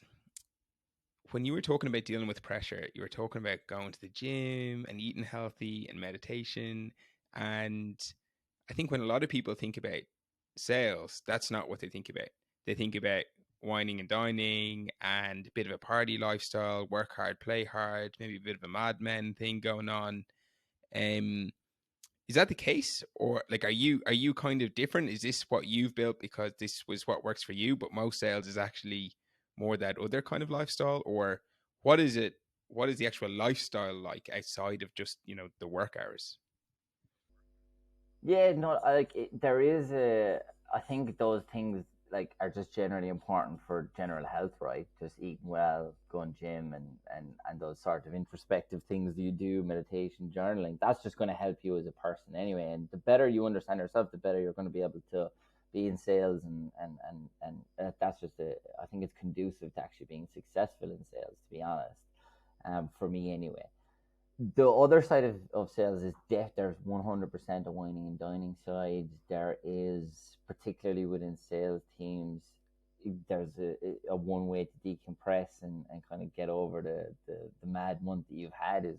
When you were talking about dealing with pressure, you were talking about going to the gym and eating healthy and meditation. And I think when a lot of people think about sales, that's not what they think about. They think about whining and dining and a bit of a party lifestyle, work hard, play hard, maybe a bit of a Mad Men thing going on. Um, is that the case, or like are you kind of different? Is this what you've built because this was what works for you, but most sales is actually more that other kind of lifestyle? Or what is it? What is the actual lifestyle like outside of just the work hours? Yeah, no, there is I think those things like are just generally important for general health, right? Just eating well, going gym, and those sort of introspective things that you do, meditation, journaling. That's just going to help you as a person anyway. And the better you understand yourself, the better you're going to be able to be in sales, and that's just I think it's conducive to actually being successful in sales, to be honest. For me anyway. The other side of sales is there's 100% a whining and dining side. There is, particularly within sales teams, there's a one way to decompress and kind of get over the mad month that you've had is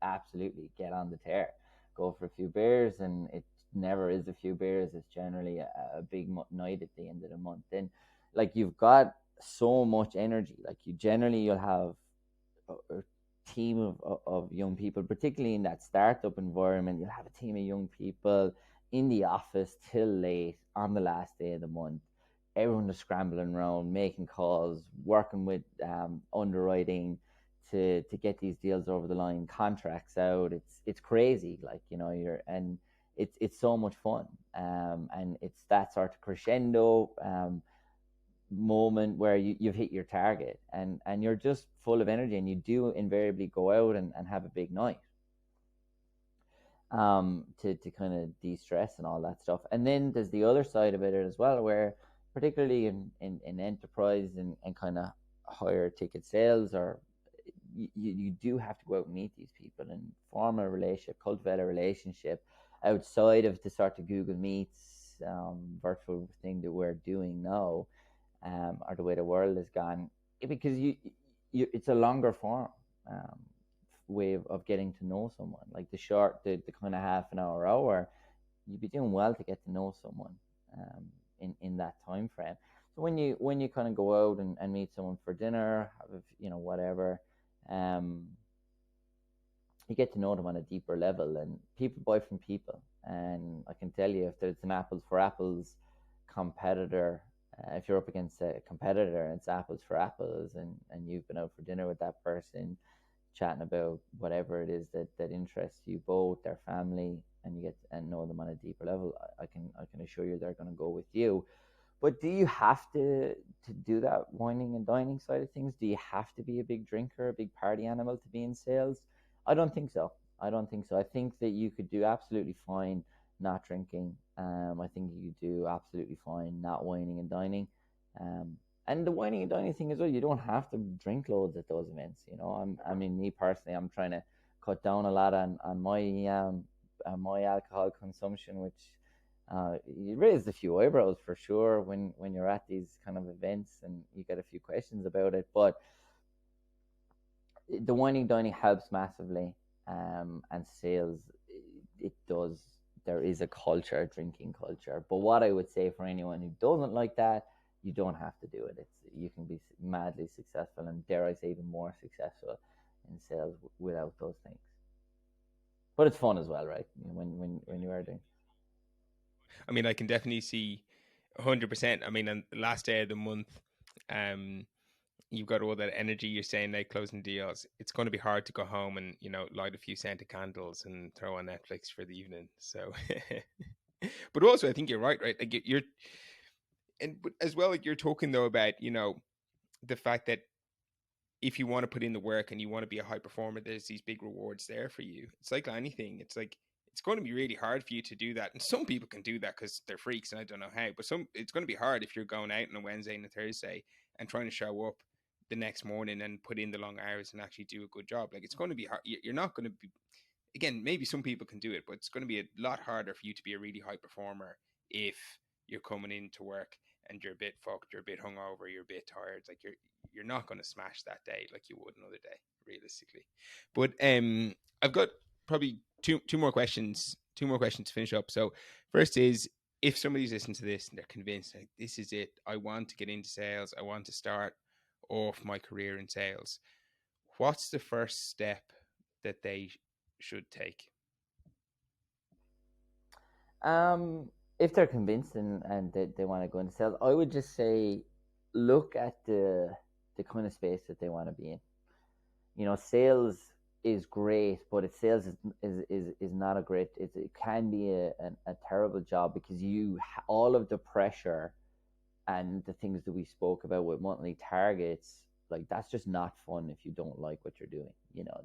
absolutely get on the tear, go for a few beers. And it never is a few beers, it's generally a big night at the end of the month. Then like you've got so much energy, like you'll have a team of young people, particularly in that startup environment. You'll have a team of young people in the office till late on the last day of the month. Everyone is scrambling around, making calls, working with underwriting to get these deals over the line, contracts out. It's crazy, like it's so much fun, and it's that sort of crescendo moment where you've hit your target, and you're just full of energy, and you do invariably go out and have a big night to kind of de-stress and all that stuff. And then there's the other side of it as well, where particularly in enterprise and kind of higher ticket sales, or you do have to go out and meet these people and form a relationship, cultivate a relationship outside of the sort of Google Meets virtual thing that we're doing now, or the way the world has gone, because it's a longer form way of getting to know someone. Like the kind of half an hour, you'd be doing well to get to know someone in that time frame. So when you kind of go out and meet someone for dinner, whatever, you get to know them on a deeper level, and people buy from people. And I can tell you, if there's an apples for apples competitor, if you're up against a competitor and it's apples for apples, and you've been out for dinner with that person, chatting about whatever it is that interests you both, their family, and you get and know them on a deeper level, I can assure you they're going to go with you. But do you have to do that whining and dining side of things? Do you have to be a big drinker, a big party animal to be in sales? I don't think so. I think that you could do absolutely fine not drinking. I think you could do absolutely fine not whining and dining. And the whining and dining thing as well, you don't have to drink loads at those events. I mean, me personally, I'm trying to cut down a lot on my alcohol consumption, which you raised a few eyebrows for sure when you're at these kind of events and you get a few questions about it. But the whining dining helps massively, and sales, it does. There is a culture, a drinking culture. But what I would say for anyone who doesn't like that, you don't have to do it. You can be madly successful, and dare I say even more successful in sales without those things. But it's fun as well, right? When you are doing. I mean, I can definitely see 100%. I mean, on the last day of the month, um, you've got all that energy. You're saying like closing deals. It's going to be hard to go home and light a few scented candles and throw on Netflix for the evening. So, but also I think you're right, right? Like you're, and but as well, like you're talking though about the fact that if you want to put in the work and you want to be a high performer, there's these big rewards there for you. It's like anything. It's like it's going to be really hard for you to do that. And some people can do that because they're freaks and I don't know how. But it's going to be hard if you're going out on a Wednesday and a Thursday and trying to show up the next morning and put in the long hours and actually do a good job. Like it's going to be hard. You're not going to be, again, maybe some people can do it, but it's going to be a lot harder for you to be a really high performer if you're coming into work and you're a bit fucked, you're a bit hungover, you're a bit tired. Like you're not going to smash that day like you would another day, realistically. But I've got probably two more questions, to finish up. So first is, if somebody's listening to this and they're convinced like this is it, I want to get into sales, I want to start off my career in sales, what's the first step that they should take? If they're convinced and they want to go into sales, I would just say look at the kind of space that they want to be in. Sales is great, but sales is not a great. It can be a terrible job because all of the pressure and the things that we spoke about with monthly targets, like that's just not fun if you don't like what you're doing.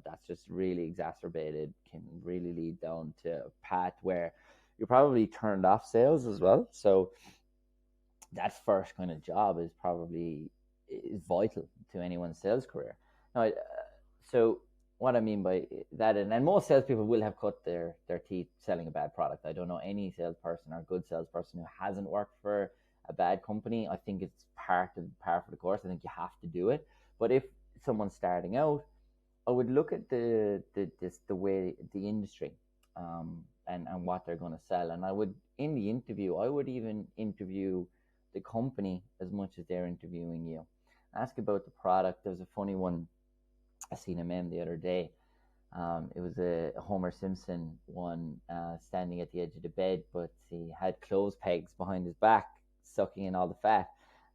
That's just really exacerbated, can really lead down to a path where you're probably turned off sales as well. So that first kind of job is vital to anyone's sales career. Now, so what I mean by that, and most salespeople will have cut their teeth selling a bad product. I don't know any salesperson or good salesperson who hasn't worked for a bad company. I think it's part for the course. I think you have to do it. But if someone's starting out, I would look at the way the industry, and what they're going to sell, and I would in the interview I would even interview the company as much as they're interviewing you. Ask about the product. There's a funny one I seen a meme the other day. It was a Homer Simpson one, standing at the edge of the bed, but he had clothes pegs behind his back, sucking in all the fat.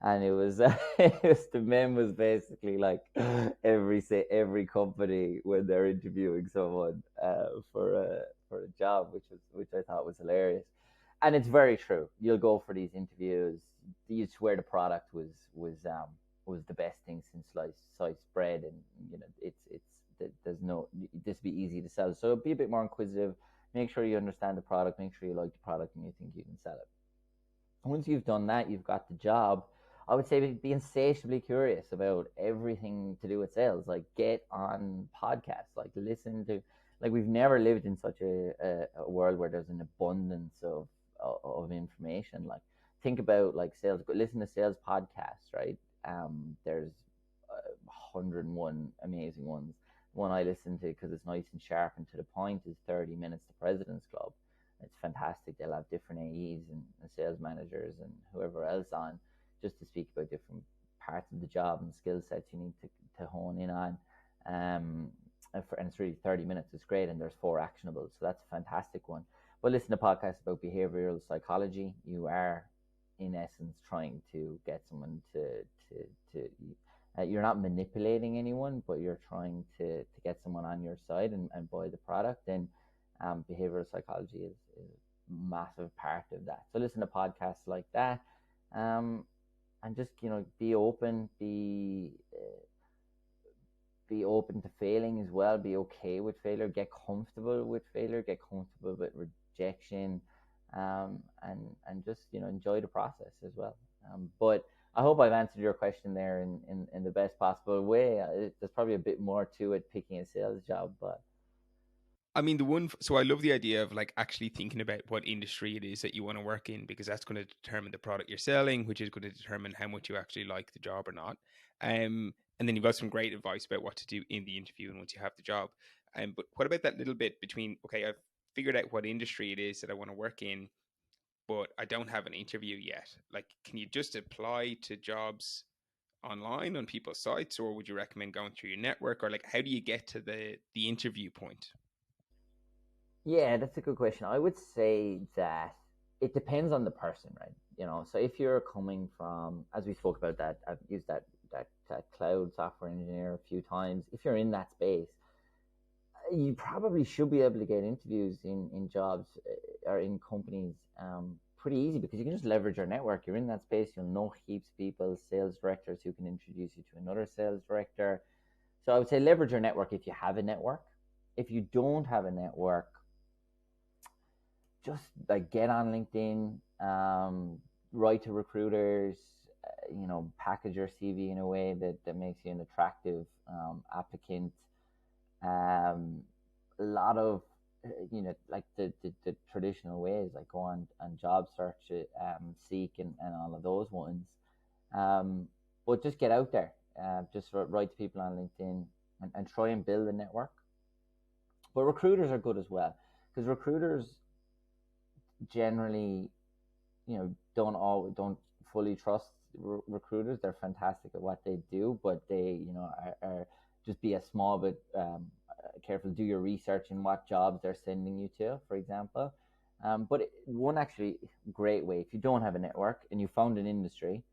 And it was, the meme was basically like every company when they're interviewing someone for a job, which I thought was hilarious. And it's very true. You'll go for these interviews. You swear the product was the best thing since sliced bread, and there's no, this be easy to sell. So be a bit more inquisitive. Make sure you understand the product. Make sure you like the product, and you think you can sell it. Once you've done that, you've got the job. I would say be insatiably curious about everything to do with sales. Like get on podcasts, like listen to, like we've never lived in such a world where there's an abundance of information. Like think about like sales, listen to sales podcasts, right? There's 101 amazing ones. One I listen to because it's nice and sharp and to the point is 30 Minutes to President's Club. It's fantastic. They'll have different AEs and sales managers and whoever else on just to speak about different parts of the job and skill sets you need to hone in on. And it's really 30 minutes. It's great. And there's 4 actionables. So that's a fantastic one. But listen to podcasts about behavioral psychology. You are, in essence, trying to get someone to you're not manipulating anyone, but you're trying to get someone on your side and buy the product. And behavioral psychology is a massive part of that. So listen to podcasts like that, and just be open, be open to failing as well. Be okay with failure. Get comfortable with failure. Get comfortable with rejection, and just enjoy the process as well. But I hope I've answered your question there in the best possible way. There's probably a bit more to it picking a sales job, but I mean, so I love the idea of like actually thinking about what industry it is that you want to work in, because that's going to determine the product you're selling, which is going to determine how much you actually like the job or not. And then you've got some great advice about what to do in the interview and once you have the job. But what about that little bit between, okay, I've figured out what industry it is that I want to work in, but I don't have an interview yet. Like, can you just apply to jobs online on people's sites, or would you recommend going through your network, or like how do you get to the interview point? Yeah, that's a good question. I would say that it depends on the person, right? You know, so if you're coming from, as we spoke about that, I've used that cloud software engineer a few times. If you're in that space, you probably should be able to get interviews in jobs or in companies pretty easy because you can just leverage your network. You're in that space, you'll know heaps of people, sales directors who can introduce you to another sales director. So I would say leverage your network if you have a network. If you don't have a network, just like get on LinkedIn, write to recruiters, package your CV in a way that makes you an attractive applicant. Um, a lot of like the traditional ways, like go on job search, seek, and all of those ones. Um, but just get out there, just write to people on LinkedIn and try and build a network. But recruiters are good as well because recruiters generally, don't fully trust recruiters. They're fantastic at what they do, but they, are just be a small bit careful. Do your research in what jobs they're sending you to, for example. But one actually great way, if you don't have a network and you found an industry,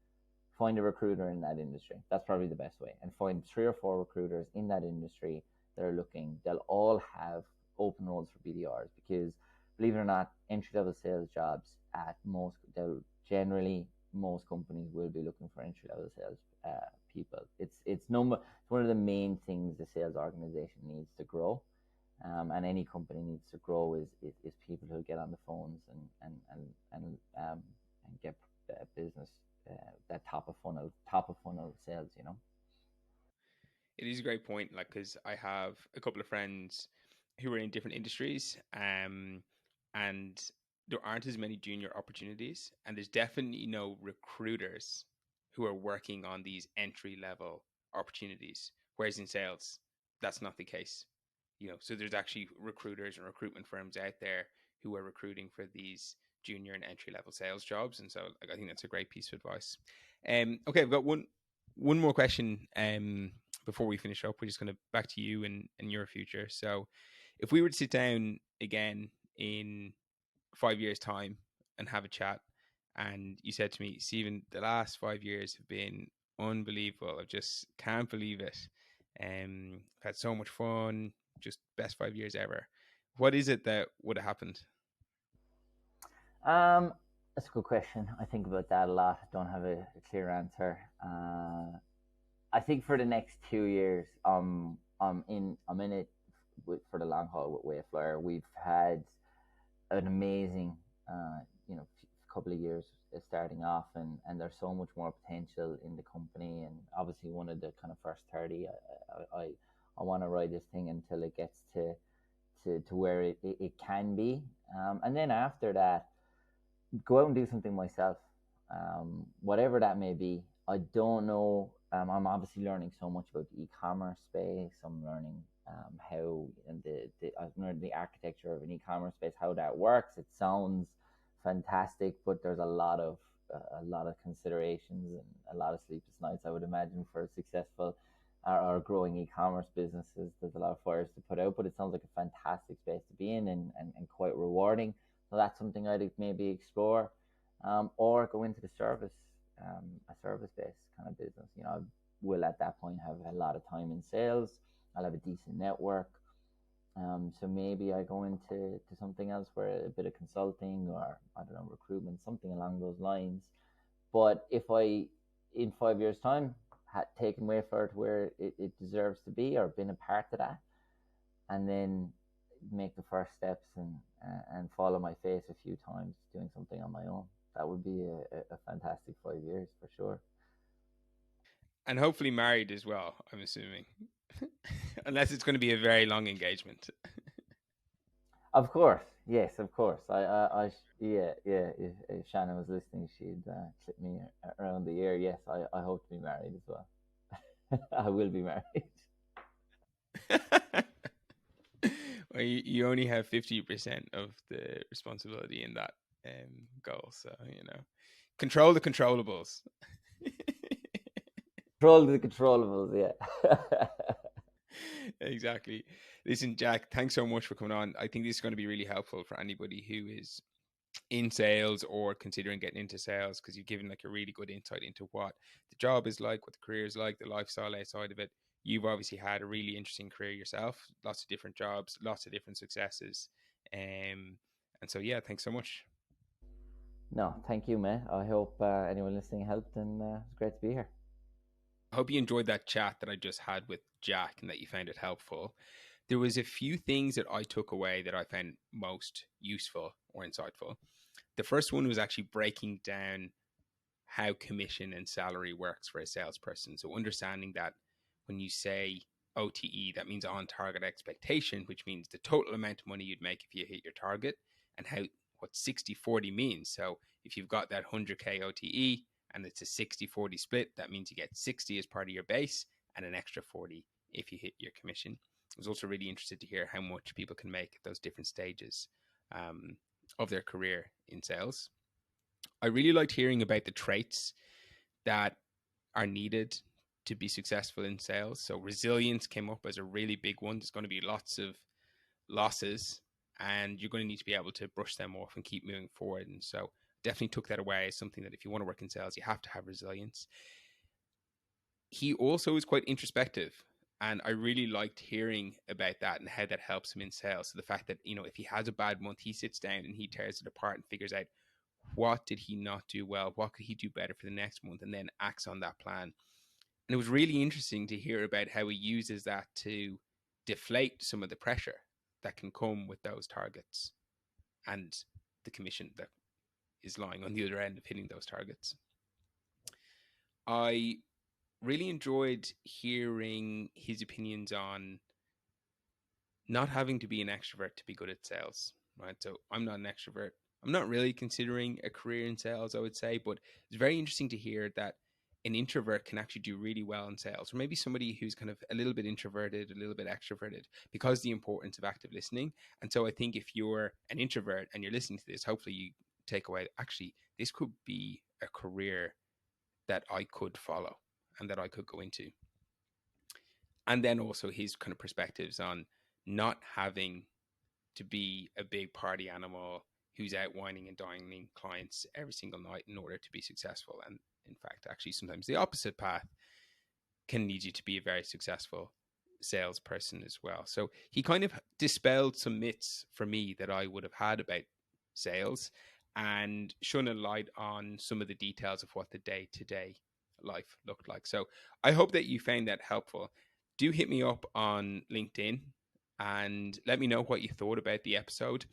find a recruiter in that industry. That's probably the best way, and find 3 or 4 recruiters in that industry that are looking. They'll all have open roles for BDRs because, believe it or not, entry level sales jobs at most, they'll generally, most companies will be looking for entry level sales people. It's one of the main things the sales organization needs to grow. And any company needs to grow is people who get on the phones and get business, that top of funnel sales. It is a great point, like because I have a couple of friends who are in different industries, and there aren't as many junior opportunities, and there's definitely no recruiters who are working on these entry level opportunities. Whereas in sales, that's not the case. So there's actually recruiters and recruitment firms out there who are recruiting for these junior and entry level sales jobs, and so like, I think that's a great piece of advice. Okay, I've got one more question. Before we finish up, we're just going to back to you and your future. So, if we were to sit down again in 5 years' time and have a chat, and you said to me, Stephen, the last 5 years have been unbelievable. I just can't believe it. I've had so much fun, just best 5 years ever. What is it that would have happened? Um, that's a good question. I think about that a lot. I don't have a clear answer. I think for the next 2 years, I'm in it for the long haul with Wayflyer. We've had an amazing, couple of years starting off, and there's so much more potential in the company. And obviously, one of the kind of first 30, I want to ride this thing until it gets to where it can be. And then after that, go out and do something myself, whatever that may be. I don't know. I'm obviously learning so much about the e-commerce space. I'm learning how and I've learned the architecture of an e-commerce space, how that works. It sounds fantastic, but there's a lot of considerations and a lot of sleepless nights, I would imagine, for a successful or growing e-commerce businesses. There's a lot of fires to put out, but it sounds like a fantastic space to be in, and quite rewarding. So that's something I'd maybe explore, or go into the a service-based kind of business. I will at that point have a lot of time in sales. I'll have a decent network. So maybe I go into something else where a bit of consulting, or I don't know, recruitment, something along those lines. But if I, in 5 years' time, had taken Wayflyer to where it deserves to be, or been a part of that, and then make the first steps and fall on my face a few times doing something on my own, that would be a fantastic 5 years for sure. And hopefully married as well, I'm assuming. Unless it's going to be a very long engagement. Of course, yes, of course. Yeah, yeah. If Shannon was listening, she'd clip me around the ear. Yes, I hope to be married as well. I will be married. Well, you only have 50% of the responsibility in that goal. So, control the controllables. Control the controllables, yeah. Exactly. Listen, Jack, thanks so much for coming on. I think this is going to be really helpful for anybody who is in sales or considering getting into sales, because you've given like a really good insight into what the job is like, what the career is like, the lifestyle outside of it. You've obviously had a really interesting career yourself, lots of different jobs, lots of different successes. And so, yeah, thanks so much. No, thank you, mate. I hope anyone listening helped, and it's great to be here. I hope you enjoyed that chat that I just had with Jack and that you found it helpful. There was a few things that I took away that I found most useful or insightful. The first one was actually breaking down how commission and salary works for a salesperson. So understanding that when you say OTE, that means on target expectation, which means the total amount of money you'd make if you hit your target, and how what 60/40 means. So if you've got that 100K OTE and it's a 60/40 split, that means you get 60 as part of your base and an extra 40 if you hit your commission. I was also really interested to hear how much people can make at those different stages um, of their career in sales. I really liked hearing about the traits that are needed to be successful in sales. So resilience came up as a really big one. There's going to be lots of losses and you're going to need to be able to brush them off and keep moving forward. And so definitely took that away as something that if you want to work in sales, you have to have resilience. He also is quite introspective. And I really liked hearing about that and how that helps him in sales. So the fact that, if he has a bad month, he sits down and he tears it apart and figures out what did he not do well, what could he do better for the next month, and then acts on that plan. And it was really interesting to hear about how he uses that to deflate some of the pressure that can come with those targets and the commission that is lying on the other end of hitting those targets. I really enjoyed hearing his opinions on not having to be an extrovert to be good at sales, right? So I'm not an extrovert. I'm not really considering a career in sales, I would say, but it's very interesting to hear that an introvert can actually do really well in sales, or maybe somebody who's kind of a little bit introverted, a little bit extroverted, because the importance of active listening. And so I think if you're an introvert and you're listening to this, hopefully you take away actually, this could be a career that I could follow and that I could go into. And then also his kind of perspectives on not having to be a big party animal who's out whining and dining clients every single night in order to be successful. And in fact, actually, sometimes the opposite path can lead you to be a very successful salesperson as well. So he kind of dispelled some myths for me that I would have had about sales and shone a light on some of the details of what the day to day life looked like. So I hope that you found that helpful. Do hit me up on LinkedIn and let me know what you thought about the episode.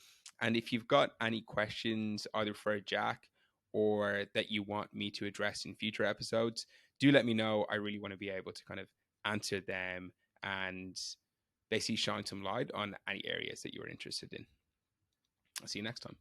And if you've got any questions, either for Jack or that you want me to address in future episodes, do let me know. I really want to be able to kind of answer them and basically shine some light on any areas that you're interested in. I'll see you next time.